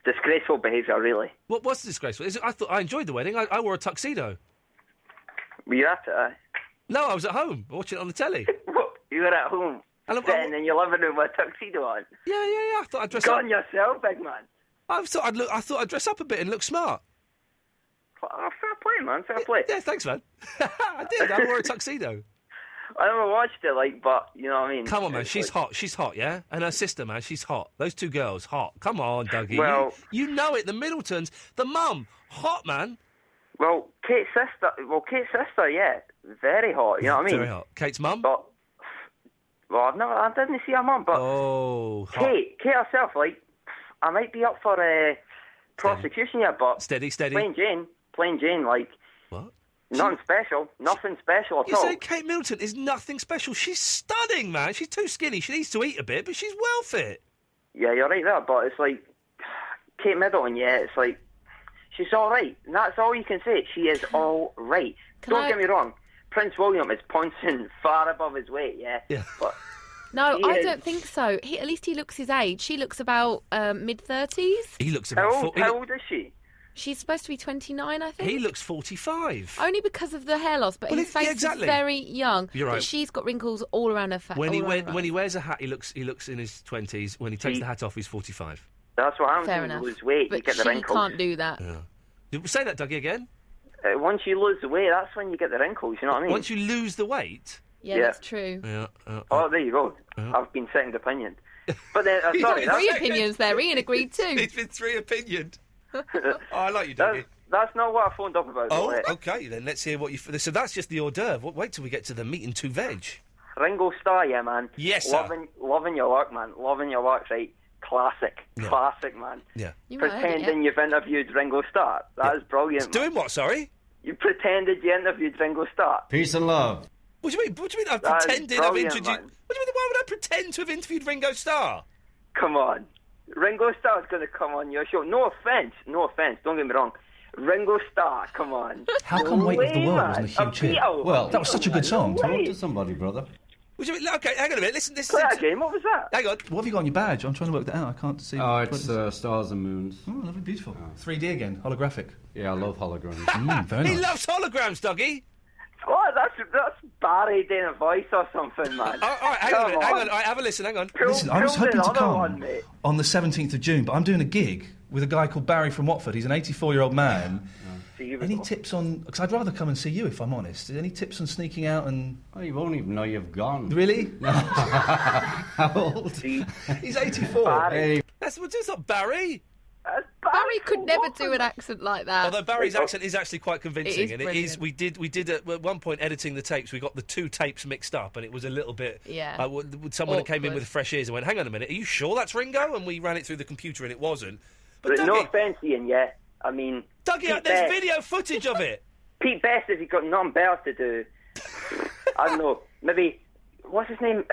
Disgraceful behaviour, really. What's disgraceful? I thought I enjoyed the wedding. I wore a tuxedo. Were you at it, eh? No, I was at home watching it on the telly. You were at home, sitting in your living room with a tuxedo on. Yeah. I thought I'd dress Got up. on yourself, big man. I thought I'd dress up a bit and look smart. Oh, fair play, man. Fair play. Yeah, thanks, man. I did. I wore a tuxedo. I never watched it, but you know what I mean. Come on, man. She's hot. She's hot, yeah? And her sister, man, she's hot. Those two girls, hot. Come on, Dougie. Well... You know it. The Middletons. The mum, hot, man. Well, Kate's sister, yeah. Very hot, you know what I mean? Very hot. Kate's mum? But, well, I didn't see her mum, but... Oh, hot. Kate herself, I might be up for prosecution here, but... Steady. Plain Jane, What? Nothing special at all. You say Kate Middleton is nothing special. She's stunning, man. She's too skinny. She needs to eat a bit, but she's well fit. Yeah, you're right there, but it's like... Kate Middleton, yeah, it's like... She's all right, and that's all you can say. She is all right. Don't get me wrong. Prince William is punching far above his weight, yeah? Yeah. But No, I don't think so. At least he looks his age. She looks about mid-30s. He looks about... How old is she? She's supposed to be 29, I think. He looks 45. Only because of the hair loss, but Well, his face exactly. is very young. You're right. But she's got wrinkles all around her face. When he wears a hat, he looks in his 20s. When he takes the hat off, he's 45. That's what happens Fair when enough. you lose weight. But You get the she wrinkles. can't do that. Yeah. Say that, Dougie, again. Once you lose the weight, that's when you get the wrinkles, you know what I mean? Once you lose the weight? Yeah, that's true. Yeah. Oh, there you go. I've been second opinion. But then, sorry. Three opinions there. Ian agreed too. It's been three opinioned. I like you, Dougie. That's not what I phoned up about. Oh, though, okay, then let's hear what you... So that's just the hors d'oeuvre. Wait till we get to the meat and two veg. Ringo Starr, yeah, man. Yes, sir. Loving your work, man. Loving your work, right? Classic, man. Yeah. Pretending you've interviewed Ringo Starr. That is brilliant. Doing what, sorry? You pretended you interviewed Ringo Starr. Peace and love. What do you mean? I've That is pretended I've brilliant, introduced... man. What do you mean? Why would I pretend to have interviewed Ringo Starr? Come on. Ringo Starr's going to come on your show. No offence, don't get me wrong. Ringo Starr, come on. How come Weight of the World wasn't a huge hit? Beatle. Well, that was such a good song. No Talk way. to somebody, brother. What do you mean? Okay, hang on a minute. Listen. Play that game. What was that? Hang on. What have you got on your badge? I'm trying to work that out. I can't see. Oh, it's Stars and Moons. Oh, lovely, beautiful. 3D again, holographic. Yeah, I love holograms. Very He nice. loves holograms, Dougie. What? That's Barry doing a voice or something, man. All right, hang on. All right, have a listen. Hang on. Listen, I was hoping to another come one, mate. on the 17th of June, but I'm doing a gig with a guy called Barry from Watford. He's an 84-year-old man. see you. Any tips on? Because I'd rather come and see you, if I'm honest. Any tips on sneaking out and? Oh, you won't even know you've gone. Really? How old? He's 84. Hey. That's not Barry. Barry could never do an accent like that. Although Barry's accent is actually quite convincing, It is and it is. We did at one point editing the tapes. We got the two tapes mixed up, and it was a little bit. Yeah. Someone that came in Awkward. with fresh ears and went, "Hang on a minute, are you sure that's Ringo?" And we ran it through the computer, and it wasn't. But no Dougie, offence, Ian, yeah. I mean... Dougie, Pete there's Best- video footage of it. Pete Best, has he got nothing better to do? I don't know. Maybe... What's his name?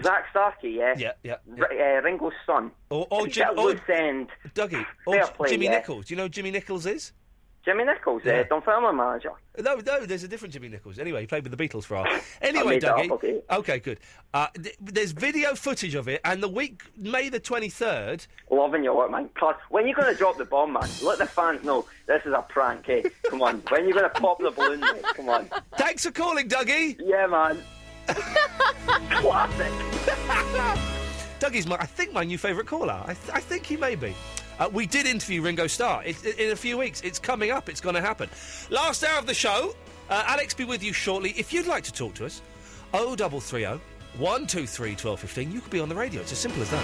Zach Starkey, yeah? Yeah. Ringo's son. Or He's got loose end. Dougie, Fair or play, Jimmy yeah. Nichols. Do you know who Jimmy Nichols is? Jimmy Nichols, Yeah. Dunfermline manager. No, there's a different Jimmy Nichols. Anyway, he played with the Beatles for a while. I Anyway, made that Dougie. up, Okay, good. There's video footage of it, and the week, May the 23rd... Loving your work, man. Class. When you're going to drop the bomb, man, let the fans know this is a prank, eh? Come on. When you're going to pop the balloon, mate, come on. Thanks for calling, Dougie. Yeah, man. Classic. Dougie's, I think, my new favourite caller. I think he may be. We did interview Ringo Starr. In a few weeks. It's coming up. It's going to happen. Last hour of the show. Alex be with you shortly. If you'd like to talk to us, 0330 123 1215. You could be on the radio. It's as simple as that.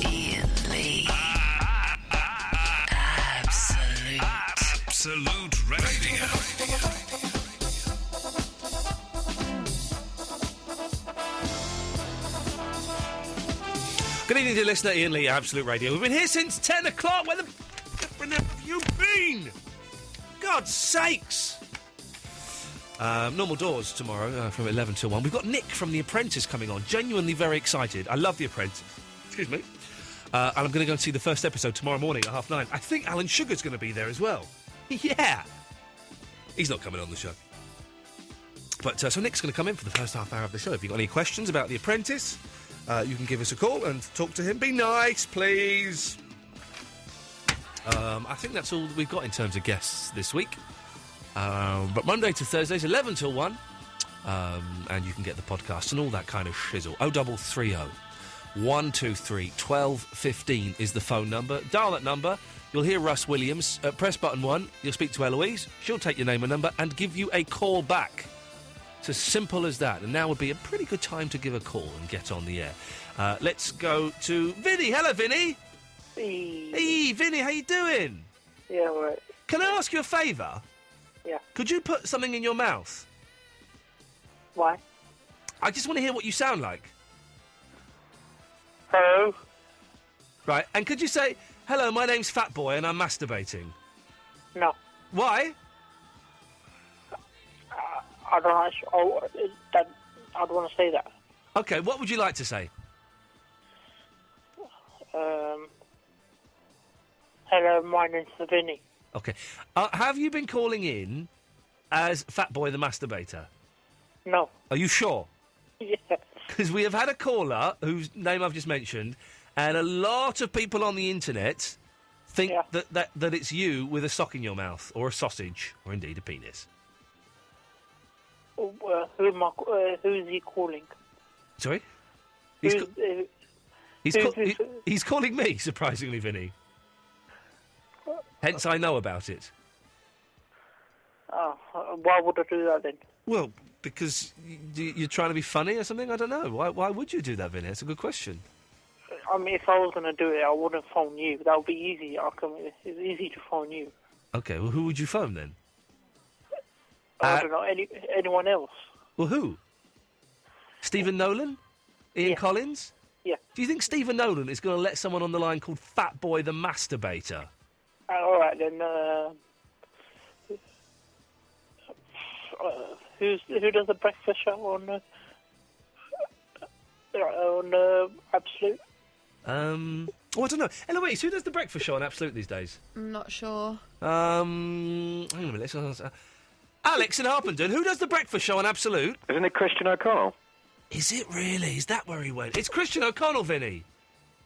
Ian Lee. Absolute Radio. Good evening, dear listener. Ian Lee, Absolute Radio. We've been here since 10 o'clock. Where the flippin' have you been? God's sakes. Normal doors tomorrow from 11 till 1. We've got Nick from The Apprentice coming on. Genuinely very excited. I love The Apprentice. Excuse me. And I'm going to go and see the first episode tomorrow morning at 9:30. I think Alan Sugar's going to be there as well. Yeah. He's not coming on the show. But so Nick's going to come in for the first half hour of the show. If you've got any questions about The Apprentice, you can give us a call and talk to him. Be nice, please. I think that's all we've got in terms of guests this week. But Monday to Thursdays, 11 till 1. And you can get the podcast and all that kind of shizzle. 0330 123 1215 is the phone number. Dial that number. You'll hear Russ Williams. Press button 1. You'll speak to Eloise. She'll take your name and number and give you a call back. It's as simple as that. And now would be a pretty good time to give a call and get on the air. Let's go to Vinny. Hello, Vinny. Hey, Vinny, how you doing? Yeah, all right. Can I ask you a favour? Yeah. Could you put something in your mouth? Why? I just want to hear what you sound like. Hello? Right, and could you say, hello, my name's Fat Boy and I'm masturbating? No. Why? I don't know. I don't want to say that. Okay, what would you like to say? Hello, my name's Vinny. Okay. Have you been calling in as Fat Boy the Masturbator? No. Are you sure? Yeah. Because we have had a caller whose name I've just mentioned, and a lot of people on the internet think that it's you with a sock in your mouth, or a sausage, or indeed a penis. Who's he calling? Sorry? Who's He's calling me, surprisingly, Vinny. Hence I know about it. Oh, why would I do that then? Well, because you're trying to be funny or something? I don't know. Why would you do that, Vinny? It's a good question. I mean, if I was going to do it, I wouldn't phone you. That would be easy. It's easy to phone you. Okay, well, who would you phone then? I don't know, anyone else. Well, who? Stephen Nolan? Ian Collins? Yeah. Do you think Stephen Nolan is going to let someone on the line called Fat Boy the Masturbator? All right, then. Who does the breakfast show on Absolute? Oh, I don't know. Eloise, who does the breakfast show on Absolute these days? I'm not sure. Hang on a minute. Alex in Harpenden, who does the breakfast show on Absolute? Isn't it Christian O'Connell? Is it really? Is that where he went? It's Christian O'Connell, Vinny.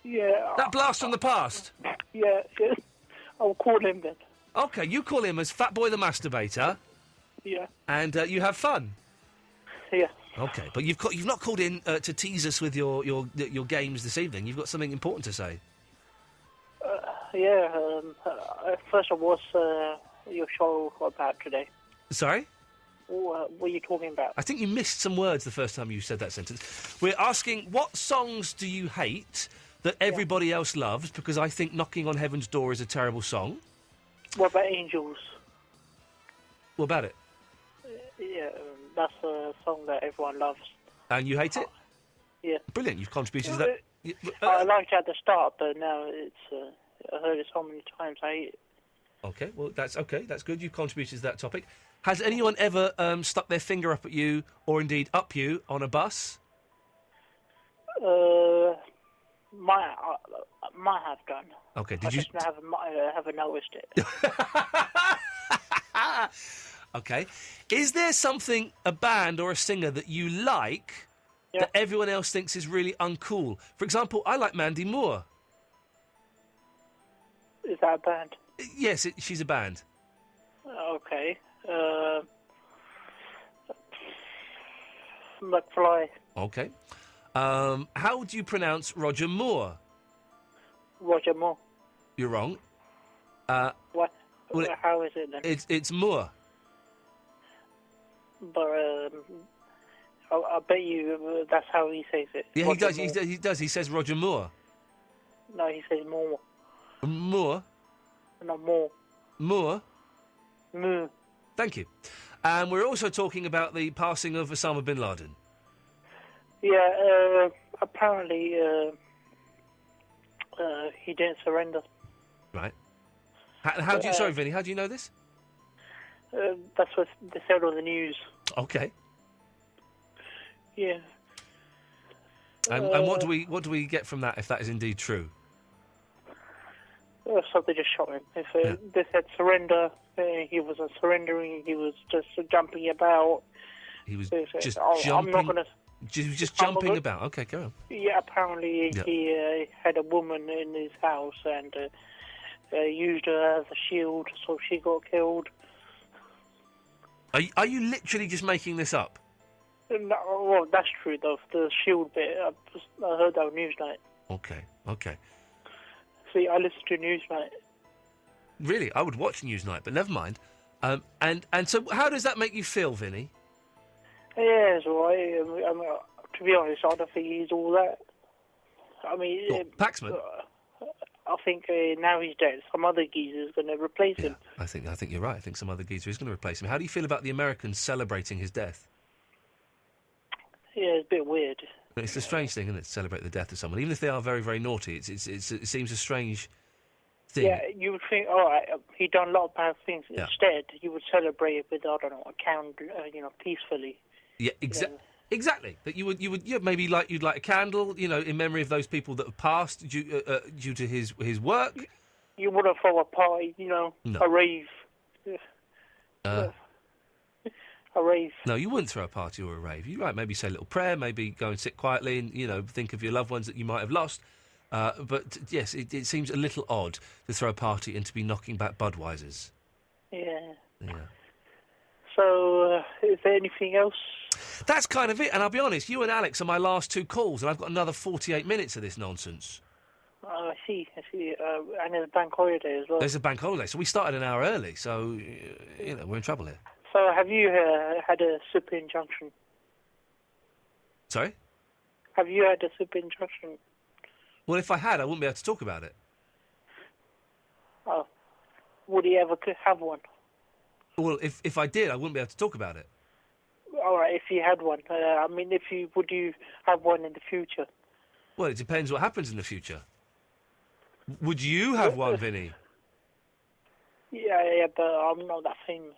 Yeah. That blast from the past. Yeah. I'll call him then. Okay, you call him as Fat Boy the Masturbator. Yeah. And you have fun. Yeah. Okay, but you've not called in to tease us with your games this evening. You've got something important to say. First of all, what's your show about today? Sorry? What are you talking about? I think you missed some words the first time you said that sentence. We're asking, what songs do you hate that everybody else loves? Because I think Knocking on Heaven's Door is a terrible song. What about Angels? What about it? Yeah, that's a song that everyone loves. And you hate it? Yeah. Brilliant, you've contributed to that. I liked it at the start, but now it's... I heard it so many times, I hate it. Okay, well, that's okay. That's good. You've contributed to that topic. Has anyone ever stuck their finger up at you, or indeed up you, on a bus? Might have done. Okay, I just haven't noticed it. Okay. Is there something, a band or a singer that you like that everyone else thinks is really uncool? For example, I like Mandy Moore. Is that a band? Yes, she's a band. Okay. McFly. Okay. How do you pronounce Roger Moore? Roger Moore. You're wrong. What? Well, how is it then? It's Moore. But I bet you that's how he says it. Yeah, Roger he does. Moore. He does. He says Roger Moore. No, he says Moore. Moore. No, Moore. Moore. Moo. Thank you. And we're also talking about the passing of Osama bin Laden. Yeah. Apparently, he didn't surrender. Right. How do you? Sorry, Vinny. How do you know this? That's what they said on the news. Okay. Yeah. And what do we get from that if that is indeed true? So they just shot him. If they said surrender, he wasn't surrendering. He was just jumping about. He was They said, just I'm jumping. not gonna. Just jumping about. Okay, go on. Yeah, apparently he had a woman in his house and used her as a shield, so she got killed. Are you literally just making this up? No, well, that's true though. The shield bit, I heard that on Newsnight. Okay. See, I listen to Newsnight. Really, I would watch Newsnight, but never mind. And so, how does that make you feel, Vinny? Yeah, it's all right. I mean, to be honest, I don't think he's all that. I mean, Paxman. I think now he's dead, some other geezer's going to replace him. I think you're right. I think some other geezer is going to replace him. How do you feel about the Americans celebrating his death? Yeah, it's a bit weird. It's a strange thing, isn't it, to celebrate the death of someone, even if they are very, very naughty. It seems a strange thing. Yeah, you would think, all right, he done a lot of bad things. Yeah. Instead, you would celebrate it with, I don't know, a candle, peacefully. Yeah, exactly. That you would maybe you'd light a candle, in memory of those people that have passed due to his work. You wouldn't throw a party, No. a rave. A rave. No, you wouldn't throw a party or a rave. You're right. Maybe say a little prayer. Maybe go and sit quietly and think of your loved ones that you might have lost. But yes, it seems a little odd to throw a party and to be knocking back Budweisers. Yeah. Yeah. So, is there anything else? That's kind of it. And I'll be honest, you and Alex are my last two calls, and I've got another 48 minutes of this nonsense. I see. And there's a bank holiday as well. There's a bank holiday, so we started an hour early. So we're in trouble here. So, have you had a super injunction? Sorry? Have you had a super injunction? Well, if I had, I wouldn't be able to talk about it. Oh. Would he ever have one? Well, if I did, I wouldn't be able to talk about it. All right, if you had one. Would you have one in the future? Well, it depends what happens in the future. Would you have one, Vinny? Yeah, but I'm not that famous,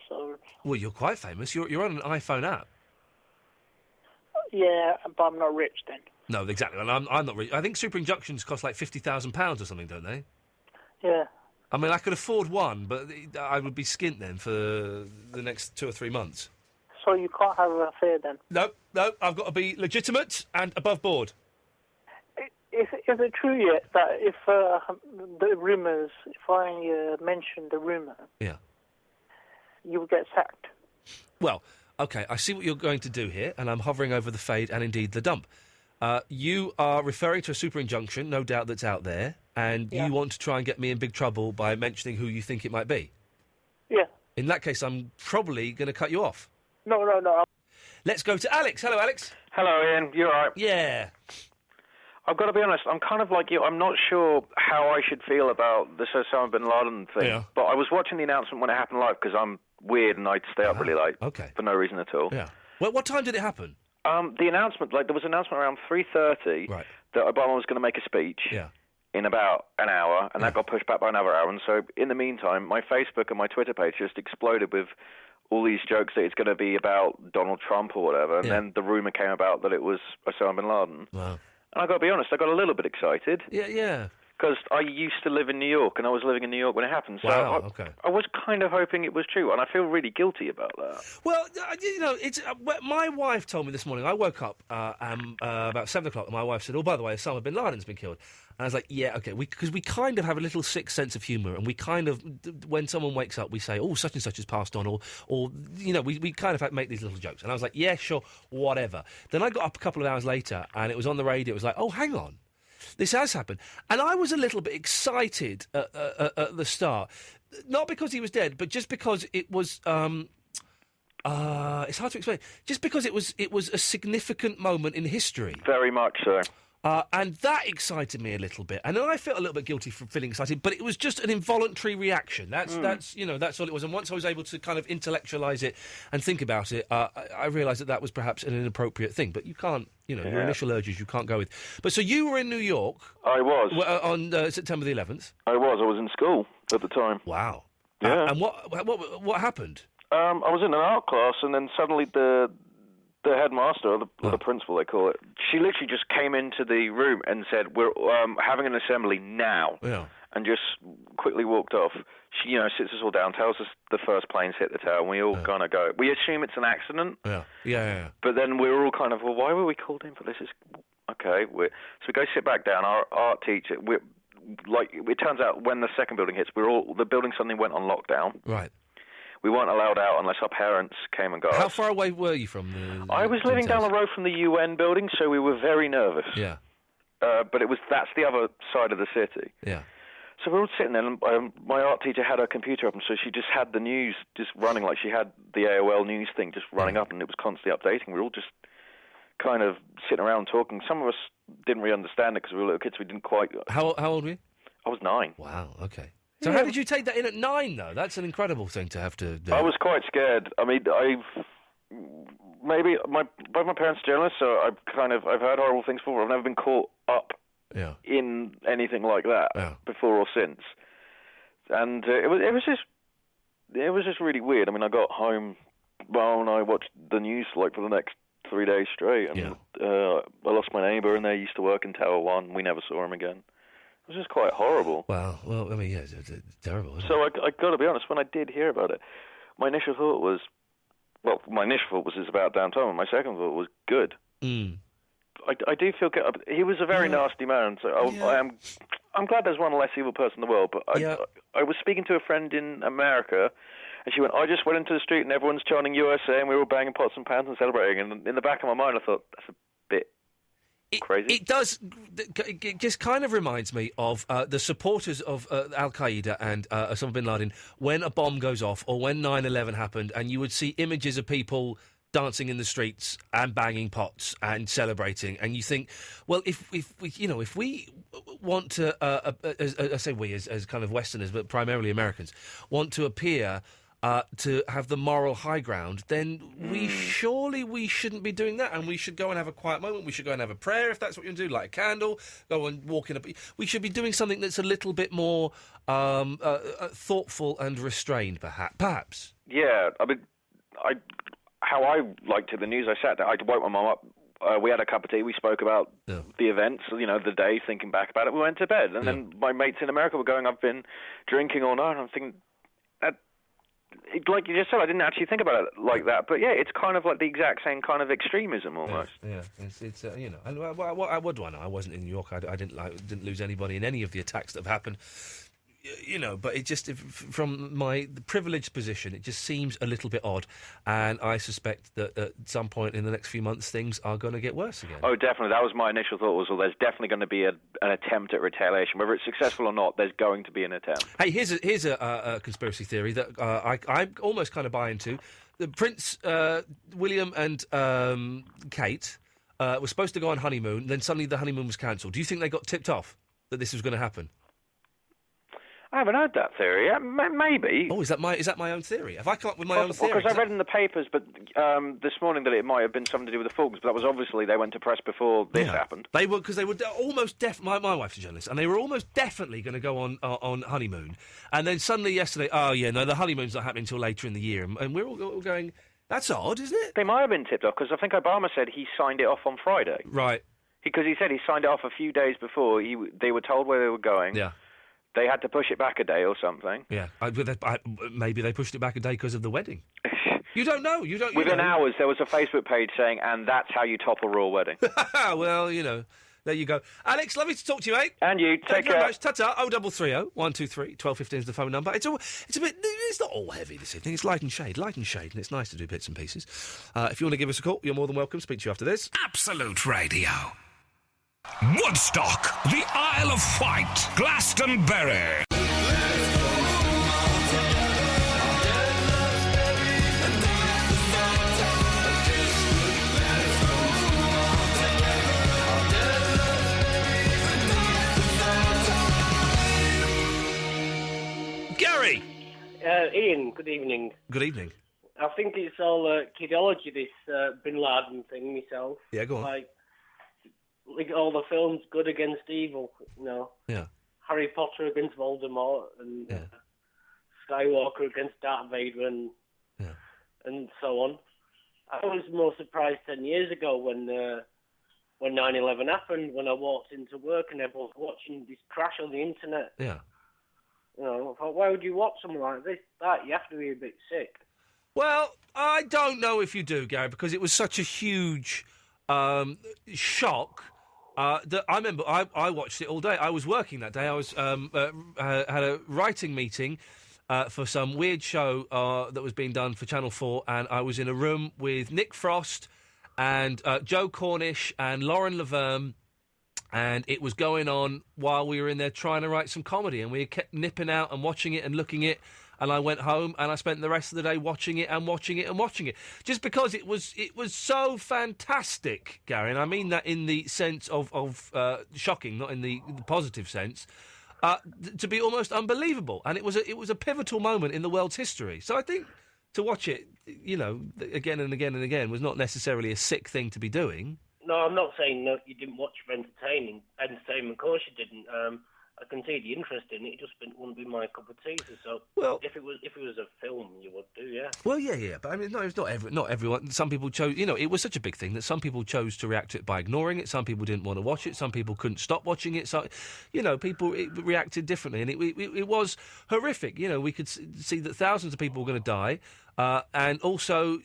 so... Well, you're quite famous. You're on an iPhone app. Yeah, but I'm not rich then. No, exactly. And I'm not rich. I think super injunctions cost like £50,000 or something, don't they? Yeah. I mean, I could afford one, but I would be skint then for the next 2 or 3 months. So you can't have an affair then? No, I've got to be legitimate and above board. Is it true yet that if the rumours, if I mention the rumour, yeah, you would get sacked? Well, OK, I see what you're going to do here, and I'm hovering over the fade and indeed the dump. You are referring to a super injunction, no doubt, that's out there, and you want to try and get me in big trouble by mentioning who you think it might be. Yeah. In that case, I'm probably going to cut you off. No. Let's go to Alex. Hello, Alex. Hello, Ian. You all right? Yeah. I've got to be honest, I'm kind of like you. I'm not sure how I should feel about the Osama bin Laden thing. Yeah. But I was watching the announcement when it happened live because I'm weird and I'd stay up really late. Okay. For no reason at all. Yeah. Well, what time did it happen? The announcement, there was an announcement around 3:30 that Obama was going to make a speech. Yeah. In about an hour, and that got pushed back by another hour. And so, in the meantime, my Facebook and my Twitter page just exploded with all these jokes that it's going to be about Donald Trump or whatever. And then the rumor came about that it was Osama bin Laden. Wow. And I got to be honest, I got a little bit excited. Yeah. Because I used to live in New York, and I was living in New York when it happened. So okay. I was kind of hoping it was true, and I feel really guilty about that. Well, it's my wife told me this morning. I woke up about 7 o'clock, and my wife said, "Oh, by the way, Osama bin Laden's been killed." And I was like, "Yeah, okay," because we kind of have a little sick sense of humour, and we kind of, when someone wakes up, we say, "Oh, such and such has passed on," or we kind of make these little jokes. And I was like, "Yeah, sure, whatever." Then I got up a couple of hours later, and it was on the radio. It was like, "Oh, hang on. This has happened." And I was a little bit excited at the start. Not because he was dead, but just because it was... it's hard to explain. Just because it was a significant moment in history. Very much so. And that excited me a little bit. And then I felt a little bit guilty for feeling excited, but it was just an involuntary reaction. That's all it was. And once I was able to kind of intellectualise it and think about it, I realised that was perhaps an inappropriate thing. But you can't, your initial urges you can't go with. But so you were in New York. I was. On September the 11th. I was in school at the time. Wow. Yeah. And what happened? I was in an art class, and then suddenly the headmaster, or the principal, they call it, she literally just came into the room and said, "We're having an assembly now," and just quickly walked off. She, sits us all down, tells us the first plane's hit the tower, and we all kind of go. We assume it's an accident. Yeah. But then we're all kind of, well, why were we called in for this? Okay. So we go sit back down. Our art teacher, it turns out when the second building hits, the building suddenly went on lockdown. Right. We weren't allowed out unless our parents came and got us. How far away were you from the... I was living down the road from the UN building, so we were very nervous. Yeah. But that's the other side of the city. Yeah. So we're all sitting there, and my art teacher had her computer up, and so she just had the news just running, like she had the AOL news thing just running up, and it was constantly updating. We were all just kind of sitting around talking. Some of us didn't really understand it because we were little kids. We didn't quite... How old were you? I was 9. Wow, okay. So how did you take that in at 9, though? That's an incredible thing to have to do. I was quite scared. I mean, both my parents are journalists, so I've heard horrible things before. I've never been caught up in anything like that before or since. And it was just really weird. I mean, I got home, and I watched the news for the next 3 days straight, and I lost my neighbour, and they used to work in Tower 1. We never saw him again. It was just quite horrible. Wow. Well, I mean, it's terrible. Isn't so I got to be honest, when I did hear about it, my initial thought was, it's about damn time, and my second thought was good. Mm. I do feel good. He was a very nasty man, so I'm glad there's one less evil person in the world, but I was speaking to a friend in America, and she went, "I just went into the street and everyone's chanting USA, and we were all banging pots and pans and celebrating," and in the back of my mind I thought, that's a bit... crazy. It does. It just kind of reminds me of the supporters of Al Qaeda and Osama bin Laden when a bomb goes off or when 9/11 happened, and you would see images of people dancing in the streets and banging pots and celebrating, and you think, well, if we want to, I say we as kind of Westerners, but primarily Americans, want to appear. To have the moral high ground, then we shouldn't be doing that, and we should go and have a quiet moment. We should go and have a prayer if that's what you want to do, light a candle, go and walk in we should be doing something that's a little bit more thoughtful and restrained, perhaps. Yeah, I mean, how I liked it, the news, I sat there, I woke my mum up. We had a cup of tea. We spoke about the events, the day, thinking back about it. We went to bed, and then my mates in America were going, "I've been drinking all night," and I'm thinking. Like you just said, I didn't actually think about it like that, but it's kind of like the exact same kind of extremism almost. Yeah, it's and what do I know? I wasn't in New York. I didn't lose anybody in any of the attacks that have happened. you know, but it just, from my privileged position, it just seems a little bit odd, and I suspect that at some point in the next few months, things are going to get worse again. Oh, definitely. That was my initial thought. Was, well, there's definitely going to be an attempt at retaliation. Whether it's successful or not, there's going to be an attempt. Hey, here's a conspiracy theory that I almost kind of buy into. The Prince William and Kate were supposed to go on honeymoon, then suddenly the honeymoon was cancelled. Do you think they got tipped off that this was going to happen? I haven't heard that theory. Maybe. Oh, is that my own theory? Have I come up with my own theory? Because I read in the papers, but this morning that it might have been something to do with the Fulks, but that was obviously they went to press before this happened. They were, because they were almost my wife's a journalist, and they were almost definitely going to go on honeymoon, and then suddenly yesterday, oh yeah, no, the honeymoon's not happening until later in the year, and we're all going, that's odd, isn't it? They might have been tipped off because I think Obama said he signed it off on Friday. Right. Because he said he signed it off a few days before. They were told where they were going. Yeah. They had to push it back a day or something. Yeah, maybe they pushed it back a day because of the wedding. You don't know. Within hours, there was a Facebook page saying, "And that's how you top a royal wedding." Well, you know, there you go. Alex, lovely to talk to you, mate. And you. Thank Take you care. very much. Ta-ta. 0330 123 1215 is the phone number. It's a bit. It's not all heavy this evening. It's light and shade, and it's nice to do bits and pieces. If you want to give us a call, you're more than welcome. Speak to you after this. Absolute Radio. Woodstock, the Isle of Wight, Glastonbury. Gary! Ian, good evening. Good evening. I think it's all kidology, this Bin Laden thing myself. Yeah, go on. Like all the films, good against evil, you know. Yeah. Harry Potter against Voldemort, and Skywalker against Darth Vader, and so on. I was more surprised 10 years ago when 9/11 happened, when I walked into work and everyone was watching this crash on the internet. Yeah. You know, I thought, why would you watch something like this? You have to be a bit sick. Well, I don't know if you do, Gary, because it was such a huge shock. That I remember, I watched it all day. I was working that day. I was had a writing meeting for some weird show that was being done for Channel 4, and I was in a room with Nick Frost and Joe Cornish and Lauren Laverne, and it was going on while we were in there trying to write some comedy, and we kept nipping out and watching it and looking at it. And I went home and I spent the rest of the day watching it and watching it and watching it. Just because it was so fantastic, Gary, and I mean that in the sense of shocking, not in the positive sense, to be almost unbelievable. And it was a pivotal moment in the world's history. So I think to watch it, you know, again and again and again was not necessarily a sick thing to be doing. No, I'm not saying no, you didn't watch for entertainment. Of course you didn't. I can see the interest in it. It just wouldn't be my cup of tea. So, well, if it was a film, you would do, yeah. Well, yeah. But I mean, no, it's not everyone. Some people chose. You know, it was such a big thing that some people chose to react to it by ignoring it. Some people didn't want to watch it. Some people couldn't stop watching it. So, you know, people reacted differently, and it was horrific. You know, we could see that thousands of people were going to die, and also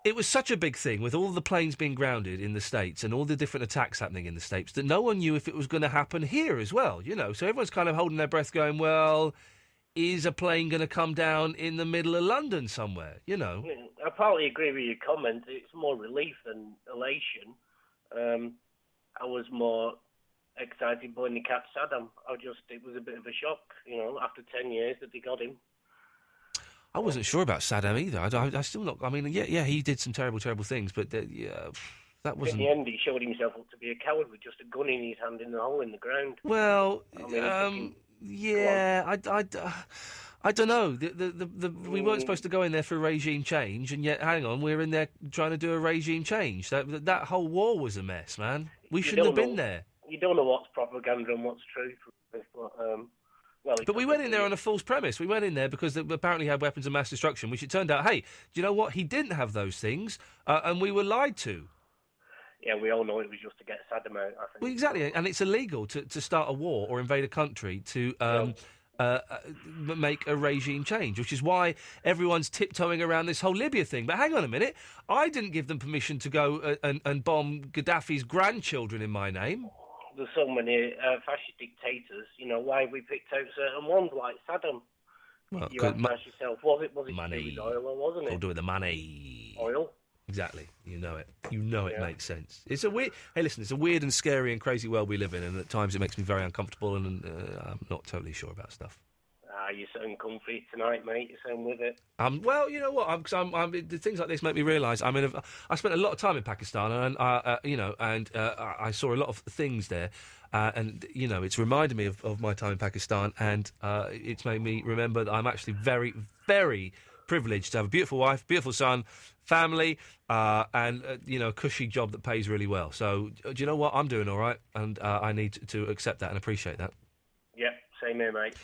It was such a big thing with all the planes being grounded in the States and all the different attacks happening in the States that no one knew if it was going to happen here as well, you know. So everyone's kind of holding their breath going, well, is a plane going to come down in the middle of London somewhere, you know? Yeah, I partly agree with your comment. It's more relief than elation. I was more excited when they catch Saddam. It was a bit of a shock, you know, after 10 years that they got him. I wasn't sure about Saddam either. I still not. I mean, yeah, he did some terrible things, but that wasn't. In the end, he showed himself up to be a coward with just a gun in his hand in the hole in the ground. Well, yeah, I don't know. We weren't supposed to go in there for a regime change, and yet, hang on, we're in there trying to do a regime change. That whole war was a mess, man. We shouldn't have been there. You don't know what's propaganda and what's truth. But we went in there on a false premise. We went in there because they apparently had weapons of mass destruction, which it turned out, hey, do you know what? He didn't have those things, and we were lied to. Yeah, we all know it was just to get Saddam out, I think. Well, exactly, and it's illegal to start a war or invade a country to make a regime change, which is why everyone's tiptoeing around this whole Libya thing. But hang on a minute, I didn't give them permission to go and bomb Gaddafi's grandchildren in my name. there's so many fascist dictators, why we picked out certain ones like Saddam. Well, You have to ask yourself, was it money. crude oil or wasn't it? All do with the money. Oil. Exactly. You know it. It makes sense. It's a weird... Hey, listen, it's a weird and scary and crazy world we live in, and at times it makes me very uncomfortable, and I'm not totally sure about stuff. You sound comfy tonight, mate. You sound with it. Well, you know what? The things like this make me realise. I mean, I spent a lot of time in Pakistan, and I saw a lot of things there, and it's reminded me of my time in Pakistan, and it's made me remember that I'm actually very, very privileged to have a beautiful wife, beautiful son, family, and a cushy job that pays really well. So, do you know what? I'm doing all right, and I need to accept that and appreciate that. Yep, same here, mate.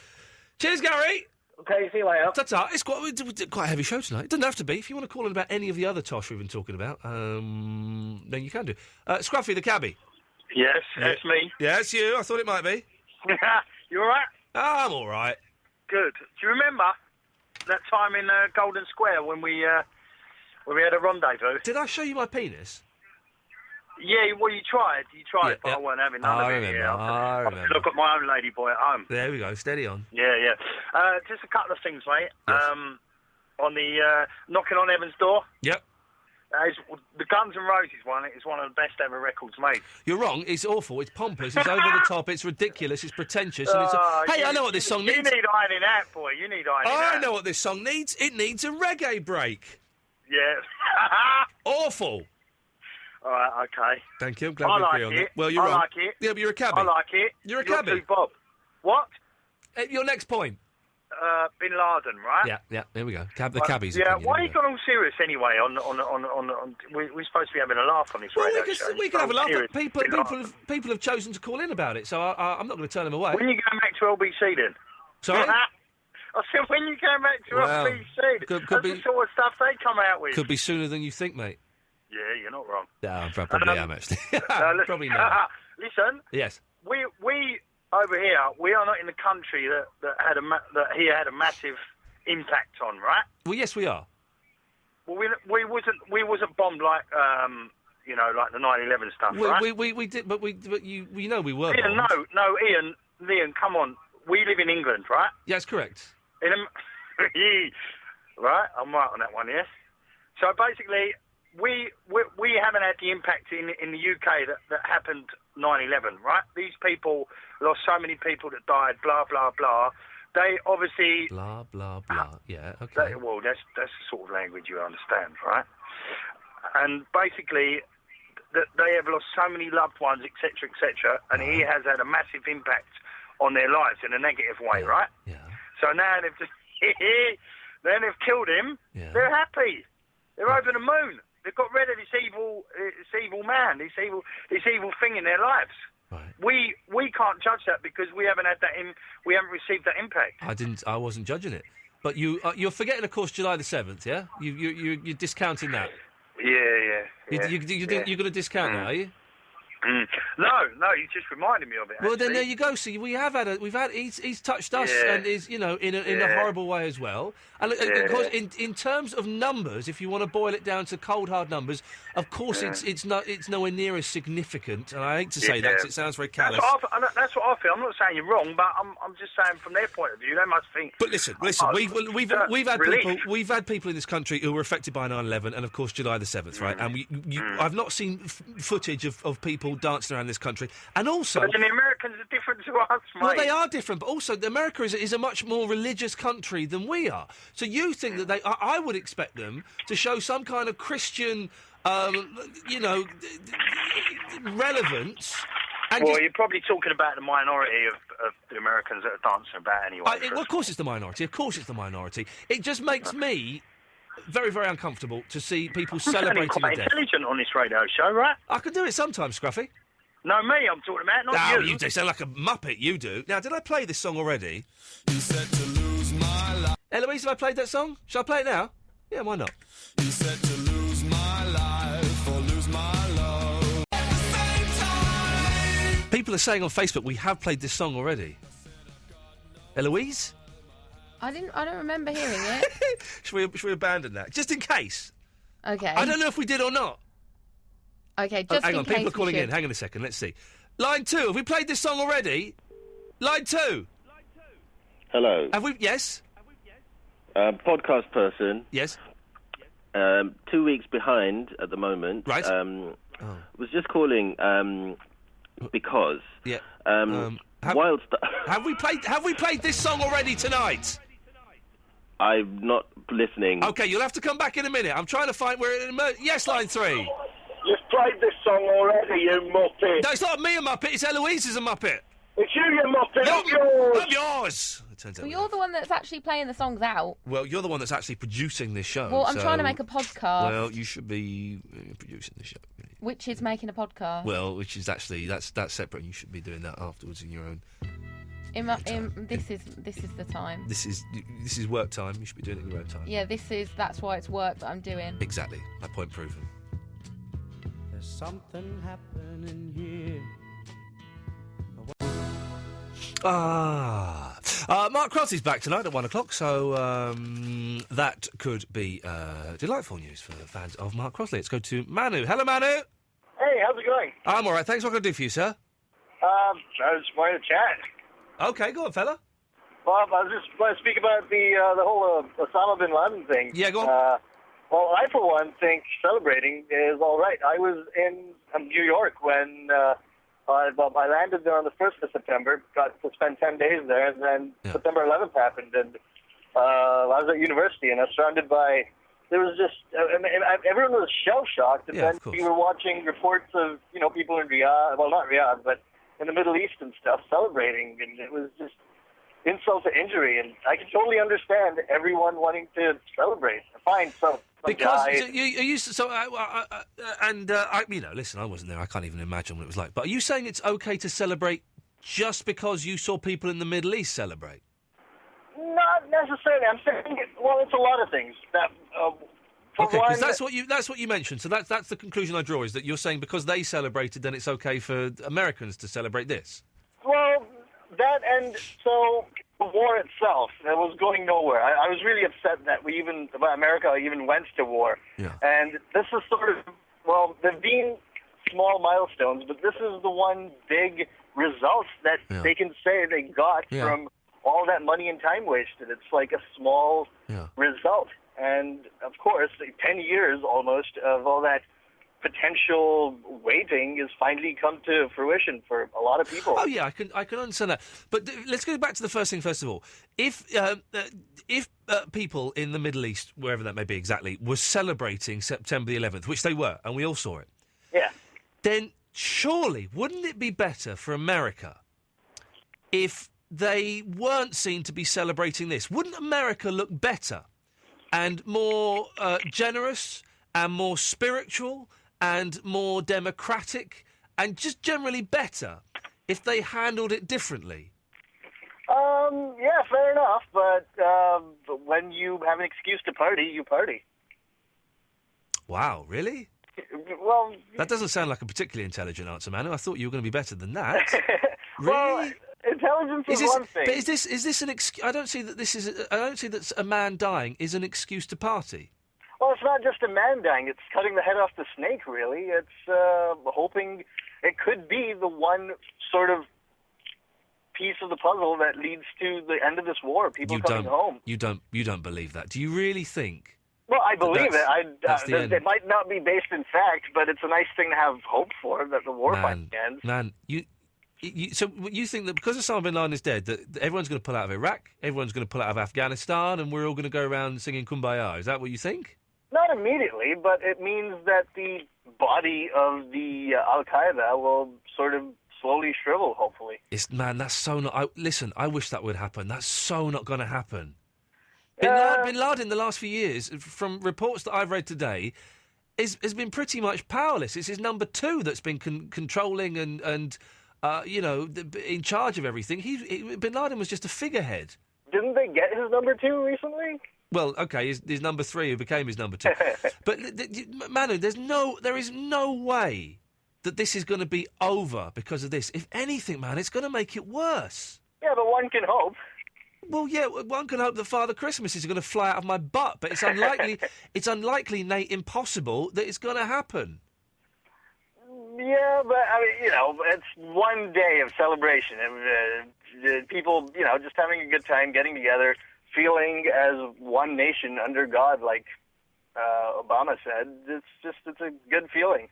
Cheers, Gary. Okay, see you later. Ta-ta. It's quite a heavy show tonight. It doesn't have to be. If you want to call in about any of the other tosh we've been talking about, then you can do. Scruffy the cabbie. Yes, it's me. Yeah, it's you. I thought it might be. You all right? I'm all right. Good. Do you remember that time in Golden Square when we had a rendezvous? Did I show you my penis? Yeah, well, you tried, but I wasn't having none of it. I remember. I've got my own lady boy at home. There we go, steady on. Yeah. Just a couple of things, mate. Yes. On the Knocking on Heaven's Door. Yep. The Guns N' Roses one is one of the best ever records made. You're wrong. It's awful. It's pompous. It's over the top. It's ridiculous. It's pretentious. And hey, I know what this song needs. You need ironing out, boy. You need ironing out. I know what this song needs. It needs a reggae break. Yeah. Awful. All right, okay. Thank you. I'm glad I we like agree on it. that. Well, you're wrong. I like it. Yeah, but you're a cabbie. I like it. You're a cabbie. Too, Bob. What? Your next point. Bin Laden, right? Yeah. There we go. The cabbies. Yeah. Opinion, Why are you got all serious anyway? We're supposed to be having a laugh on this radio show. We can have a laugh. People have chosen to call in about it, so I'm not going to turn them away. When are you going back to LBC then? Sorry. I said, when you going back to LBC? That's the sort of stuff they come out with. Could be sooner than you think, mate. Yeah, you're not wrong. Yeah, I probably am, actually. Probably not. Listen. Yes. We over here, we are not in the country that he had a massive impact on, right? Well, yes, we are. Well, we wasn't bombed like like the 9/11 stuff, right? We did, but you know we were. Ian, bombed. no, Ian, come on. We live in England, right? Yes, correct. Right, I'm right on that one, yes. So basically, we haven't had the impact in the UK that happened 9/11, right? These people lost so many people that died, blah blah blah. They obviously blah blah blah. Yeah, okay. That's the sort of language you understand, right? And basically, they have lost so many loved ones, etc., etc., and he has had a massive impact on their lives in a negative way, right? Yeah. So now they've just they've killed him. Yeah. They're happy. They're over the moon. They've got rid of this evil man, this evil thing in their lives. Right. We can't judge that because we haven't had that we haven't received that impact. I wasn't judging it, but you're forgetting, of course, July the 7th. Yeah, you're discounting that. Yeah. You're going to discount that, are you? No, you just reminded me of it. Well, then there you go. See, he's touched us, and is in a horrible way as well. And of course, in terms of numbers, if you want to boil it down to cold hard numbers, of course it's nowhere near as significant. And I hate to say that because it sounds very callous. That's what I feel. I'm not saying you're wrong, but I'm just saying from their point of view, they must think. But listen, we've had people in this country who were affected by 9/11, and of course July the 7th, right? And I've not seen footage of people dancing around this country, and also but the Americans are different to us, mate. Well, they are different, but also America is a much more religious country than we are. So you think that I would expect them to show some kind of Christian, relevance. And you're probably talking about the minority of the Americans that are dancing about anyway. Of course it's the minority. Of course it's the minority. It just makes me very, very uncomfortable to see people celebrating You're quite intelligent on this radio show, right? I can do it sometimes, Scruffy. No, me, I'm talking about, not you. You do sound like a muppet, you do. Now, did I play this song already? You said to lose my life. Eloise, have I played that song? Shall I play it now? Yeah, why not? You said to lose my life or lose my love. At the same time. People are saying on Facebook we have played this song already. Eloise? I don't remember hearing it. Should we abandon that? Just in case. Okay. I don't know if we did or not. Okay, just hang on, in case people are calling we in. Hang on a second, let's see. Line 2, have we played this song already? Line 2. Hello. Have we? Yes. Podcast person. Yes. 2 weeks behind at the moment. Right. Was just calling because. Yeah. Whilst have we played this song already tonight? I'm not listening. Okay, you'll have to come back in a minute. I'm trying to find where. Yes, line 3. You've played this song already, you muppet. No, it's not me a muppet. It's Eloise is a muppet. It's you muppet. Not yours. I'm yours. It turns out. Well, you're the one that's actually playing the songs out. Well, you're the one that's actually producing this show. Well, I'm trying to make a podcast. Well, you should be producing the show. Which is making a podcast. Well, which is actually that's separate. And you should be doing that afterwards in your own. This is the time. This is work time. You should be doing it in your own time. Yeah, that's why it's work that I'm doing. Exactly. My point proven. There's something happening here. Mark Crosby's back tonight at 1 o'clock, so that could be delightful news for fans of Mark Crossley. Let's go to Manu. Hello, Manu. Hey, how's it going? I'm all right, thanks. What can I do for you, sir? I just wanted to chat. Okay, go on, fella. Well, I was just going to speak about the whole Osama bin Laden thing. Yeah, go on. Well, I, for one, think celebrating is all right. I was in New York when I landed there on the 1st of September, got to spend 10 days there, and then September 11th happened, and I was at university, and I was surrounded by, there was just, everyone was shell-shocked, and then we were watching reports of, people in Riyadh, well, not Riyadh, but in the Middle East and stuff, celebrating, and it was just insult to injury, and I can totally understand everyone wanting to celebrate. Fine, so... Because listen, I wasn't there. I can't even imagine what it was like. But are you saying it's okay to celebrate just because you saw people in the Middle East celebrate? Not necessarily. I'm saying, it's a lot of things. That okay, because that's what you mentioned. So that's the conclusion I draw, is that you're saying because they celebrated, then it's okay for Americans to celebrate this. Well, that and so. The war itself, it was going nowhere. I was really upset that America even went to war. Yeah. And this is sort of, there've been small milestones, but this is the one big result that they can say they got from all that money and time wasted. It's like a small result. And, of course, 10 years almost of all that potential waiting has finally come to fruition for a lot of people. Oh yeah, I can understand that. But let's go back to the first thing first of all. If people in the Middle East, wherever that may be exactly, were celebrating September the 11th, which they were, and we all saw it. Yeah. Then surely wouldn't it be better for America if they weren't seen to be celebrating this? Wouldn't America look better and more generous and more spiritual and more democratic and just generally better if they handled it differently? Yeah, fair enough, but when you have an excuse to party, you party. Wow, really? Well... That doesn't sound like a particularly intelligent answer, Manu. I thought you were going to be better than that. Really? Well, intelligence is one thing. But is this an excuse? I don't see that a man dying is an excuse to party. Well, it's not just a man dying. It's cutting the head off the snake, really. It's hoping it could be the one sort of piece of the puzzle that leads to the end of this war, people coming home. You don't believe that. Do you really think? Well, I believe it. It might not be based in fact, but it's a nice thing to have hope for, that the war finally ends. Man, so you think that because Osama bin Laden is dead, that everyone's going to pull out of Iraq, everyone's going to pull out of Afghanistan, and we're all going to go around singing Kumbaya? Is that what you think? Not immediately, but it means that the body of the Al-Qaeda will sort of slowly shrivel, hopefully. That's so not... Listen, I wish that would happen. That's so not going to happen. Bin Laden, in the last few years, from reports that I've read today, has been pretty much powerless. It's his number two that's been controlling and in charge of everything. Bin Laden was just a figurehead. Didn't they get his number two recently? Well, okay, his number three, who became his number two. But, Manu, there is no way that this is going to be over because of this. If anything, man, it's going to make it worse. Yeah, but one can hope. Well, yeah, one can hope that Father Christmas is going to fly out of my butt, but it's unlikely, Nate, impossible that it's going to happen. Yeah, but I mean, it's one day of celebration. People, just having a good time, getting together, feeling as one nation under God, like Obama said. It's a good feeling.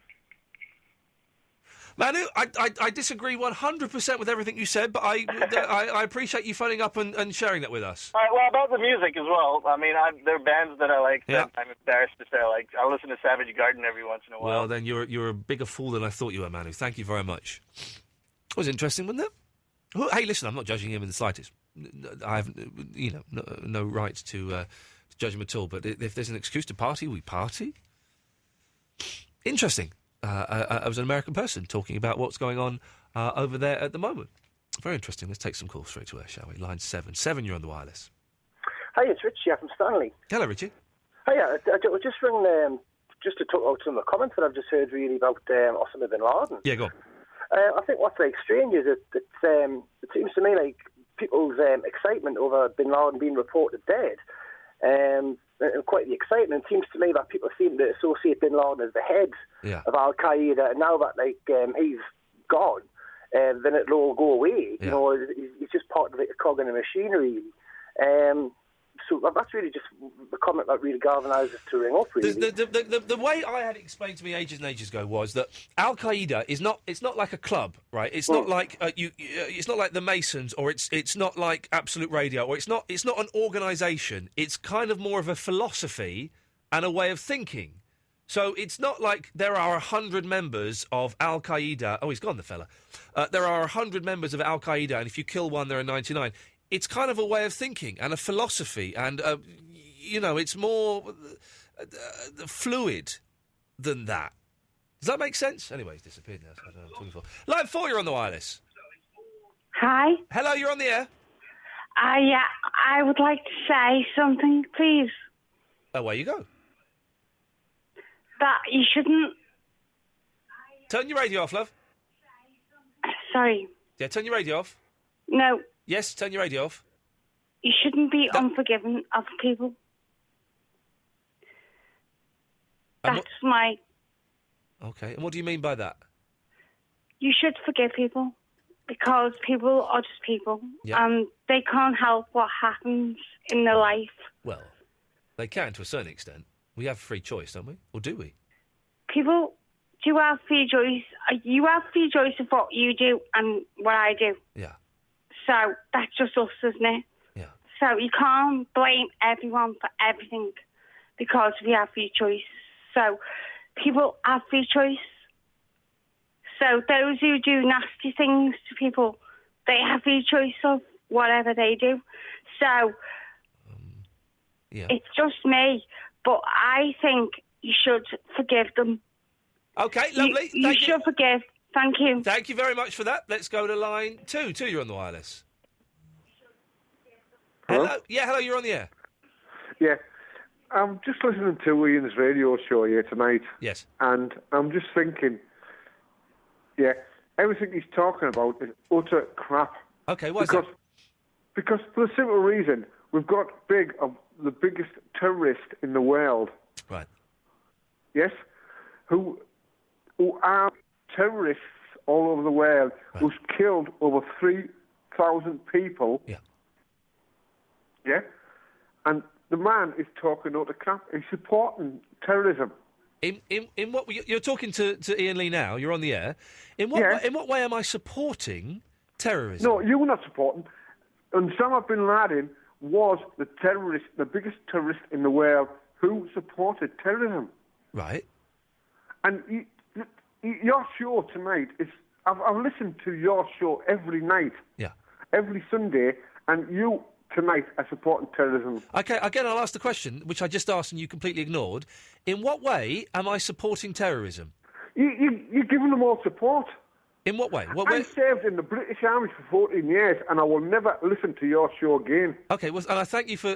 Manu, I disagree 100% with everything you said, but I appreciate you phoning up and sharing that with us. All right, well, about the music as well. I mean, there are bands that I like that I'm embarrassed to say I like. I listen to Savage Garden every once in a while. Well, then you're a bigger fool than I thought you were, Manu. Thank you very much. It was interesting, wasn't it? Hey, listen, I'm not judging him in the slightest. I have, no right to judge him at all. But if there's an excuse to party, we party. Interesting. I was an American person talking about what's going on over there at the moment. Very interesting. Let's take some calls straight to air, shall we? Line 7. 7, you're on the wireless. Hi, it's Richie here from Stanley. Hello, Richie. Hiya, I just ring just to talk about some of the comments that I've just heard really about Osama bin Laden. Yeah, go on. I think what's strange is that it seems to me like people's excitement over bin Laden being reported dead, and quite the excitement. It seems to me that people seem to associate bin Laden as the head of Al Qaeda, and now that he's gone, then it'll all go away. Yeah. He's just part of the cog in the machinery. So that's really just the comment that really galvanised us to ring up. Really, the way I had it explained to me ages and ages ago was that Al Qaeda is not. It's not like a club, right? It's not like it's not like the Masons, or it's not like Absolute Radio, or it's not an organisation. It's kind of more of a philosophy and a way of thinking. So it's not like there are 100 members of Al Qaeda. Oh, he's gone, the fella. There are 100 members of Al Qaeda, and if you kill one, there are 99. It's kind of a way of thinking and a philosophy, and, it's more fluid than that. Does that make sense? Anyway, he's disappeared now, so I don't know what I'm talking for. Line 4, you're on the wireless. Hi. Hello, you're on the air. Yeah, I would like to say something, please. Away you go. That you shouldn't... Turn your radio off, love. Sorry. Yeah, turn your radio off. No. Yes, turn your radio off. You shouldn't be unforgiving of people. That's my... Okay, and what do you mean by that? You should forgive people, because people are just people, and they can't help what happens in their life. Well, they can to a certain extent. We have free choice, don't we? Or do we? People do have free choice. You have free choice of what you do and what I do. Yeah. So that's just us, isn't it? Yeah. So you can't blame everyone for everything, because we have free choice. So people have free choice. So those who do nasty things to people, they have free choice of whatever they do. So it's just me, but I think you should forgive them. Okay, lovely. You should forgive. Thank you. Thank you very much for that. Let's go to line 2. 2, you're on the wireless. Hello? Yeah, hello, you're on the air. Yeah. I'm just listening to Ian's radio show here tonight. Yes. And I'm just thinking, everything he's talking about is utter crap. Okay, why is that? Because for the simple reason, we've got the biggest terrorist in the world. Right. Yes? Who are terrorists all over the world, who's killed over 3,000 people. Yeah. Yeah? And the man is talking out of crap. He's supporting terrorism. In what you're talking to Iain Lee now? You're on the air. In what way am I supporting terrorism? No, you're not supporting. Osama bin Laden was the biggest terrorist in the world who supported terrorism. Right. And your show tonight is... I've listened to your show every night. Yeah. Every Sunday, and you tonight are supporting terrorism. Okay, again, I'll ask the question, which I just asked and you completely ignored. In what way am I supporting terrorism? You're giving them all support. In what way? I served in the British Army for 14 years, and I will never listen to your show again. Okay, well, and I thank you for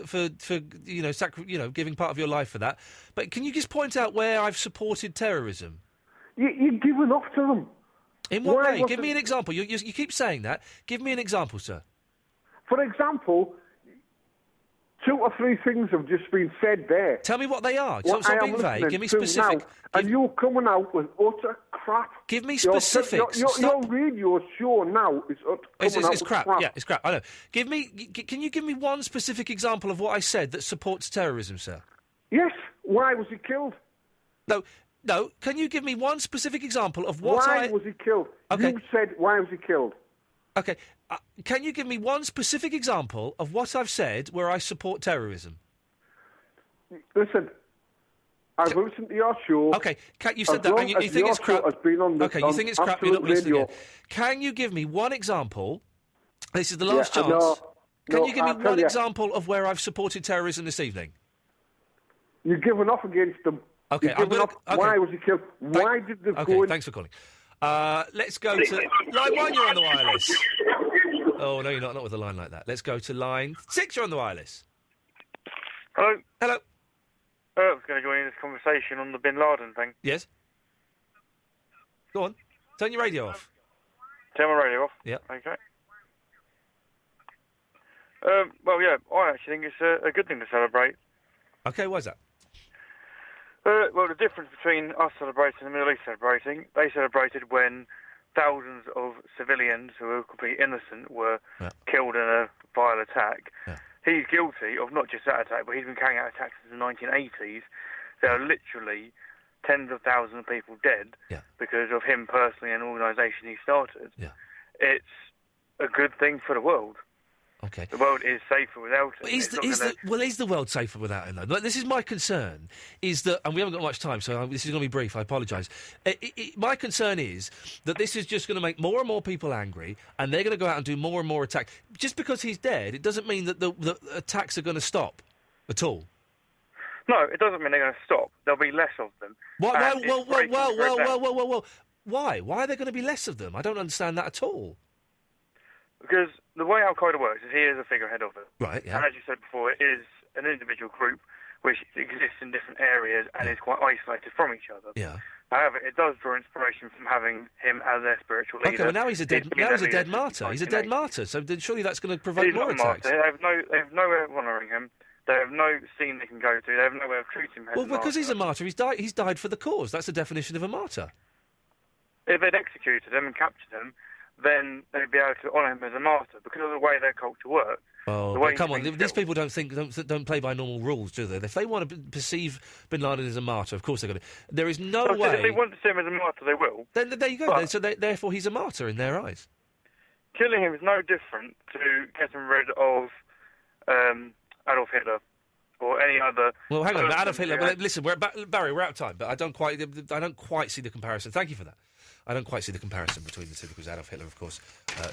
giving part of your life for that. But can you just point out where I've supported terrorism? You're giving off to them. In what way? Give me an example. You keep saying that. Give me an example, sir. For example, 2 or 3 things have just been said there. Tell me what they are. What Stop I being am vague. Give me listening to specific. now, and you're coming out with utter crap. Give me specifics. Your radio show now is coming out It's with crap. Yeah, it's crap. I know. Can you give me one specific example of what I said that supports terrorism, sir? Yes. Why was he killed? No. Can you give me one specific example of what Why was he killed? Okay. You said, why was he killed? Okay. Can you give me one specific example of what I've said where I support terrorism? Listen, I've listened to your show. Okay, you said that, and you think it's crap. You think it's crap. You're not listening again. Can you give me one example? This is the last chance. Can you give me one example of where I've supported terrorism this evening? You've given off against them. Okay, Why was he killed? Why did they go in? Thanks for calling. Let's go to line 1. You're on the wireless. Oh no, you're not with a line like that. Let's go to line 6. You're on the wireless. Hello. Hello. I was going to join in this conversation on the Bin Laden thing. Yes. Go on. Turn your radio off. Turn my radio off? Yeah. Okay. Well, yeah, I actually think it's a good thing to celebrate. Okay, why is that? Well, the difference between us celebrating and the Middle East celebrating, they celebrated when thousands of civilians who were completely innocent were killed in a vile attack. Yeah. He's guilty of not just that attack, but he's been carrying out attacks since the 1980s. There are literally tens of thousands of people dead because of him personally and an organisation he started. Yeah. It's a good thing for the world. Okay. The world is safer without him. Is the world safer without him, though? Like, this is my concern, is that, and we haven't got much time, so this is going to be brief, I apologise. My concern is that this is just going to make more and more people angry, and they're going to go out and do more and more attacks. Just because he's dead, it doesn't mean that the attacks are going to stop at all. No, it doesn't mean they're going to stop. There'll be less of them. Why? Why are there going to be less of them? I don't understand that at all. Because the way Al-Qaeda works is he is a figurehead of it. Right, yeah. And as you said before, it is an individual group which exists in different areas and is quite isolated from each other. Yeah. However, it does draw inspiration from having him as their spiritual leader. Okay, well now he's a dead martyr. He's a dead martyr, so surely that's going to provoke more attacks. They have no way of honouring him. They have no scene they can go to. They have no way of treating him as a martyr. Well, because he's a martyr, he's died for the cause. That's the definition of a martyr. If they'd executed him and captured him, then they'd be able to honour him as a martyr because of the way their culture works. Oh, come on! These people don't play by normal rules, do they? If they want to perceive Bin Laden as a martyr, of course they're going to. There is no way. If they want to see him as a martyr, they will. Then there you go. So therefore, he's a martyr in their eyes. Killing him is no different to getting rid of Adolf Hitler or any other. Well, hang on, Adolf Hitler. Well, listen, Barry, we're out of time, but I don't quite see the comparison. Thank you for that. I don't quite see the comparison between the two because Adolf Hitler, of course,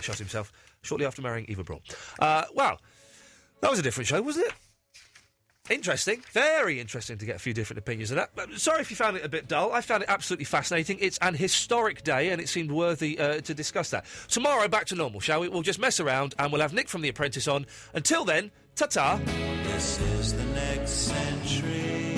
shot himself shortly after marrying Eva Braun. Well, that was a different show, wasn't it? Interesting. Very interesting to get a few different opinions of that. Sorry if you found it a bit dull. I found it absolutely fascinating. It's an historic day and it seemed worthy to discuss that. Tomorrow, back to normal, shall we? We'll just mess around and we'll have Nick from The Apprentice on. Until then, ta-ta. This is the next century.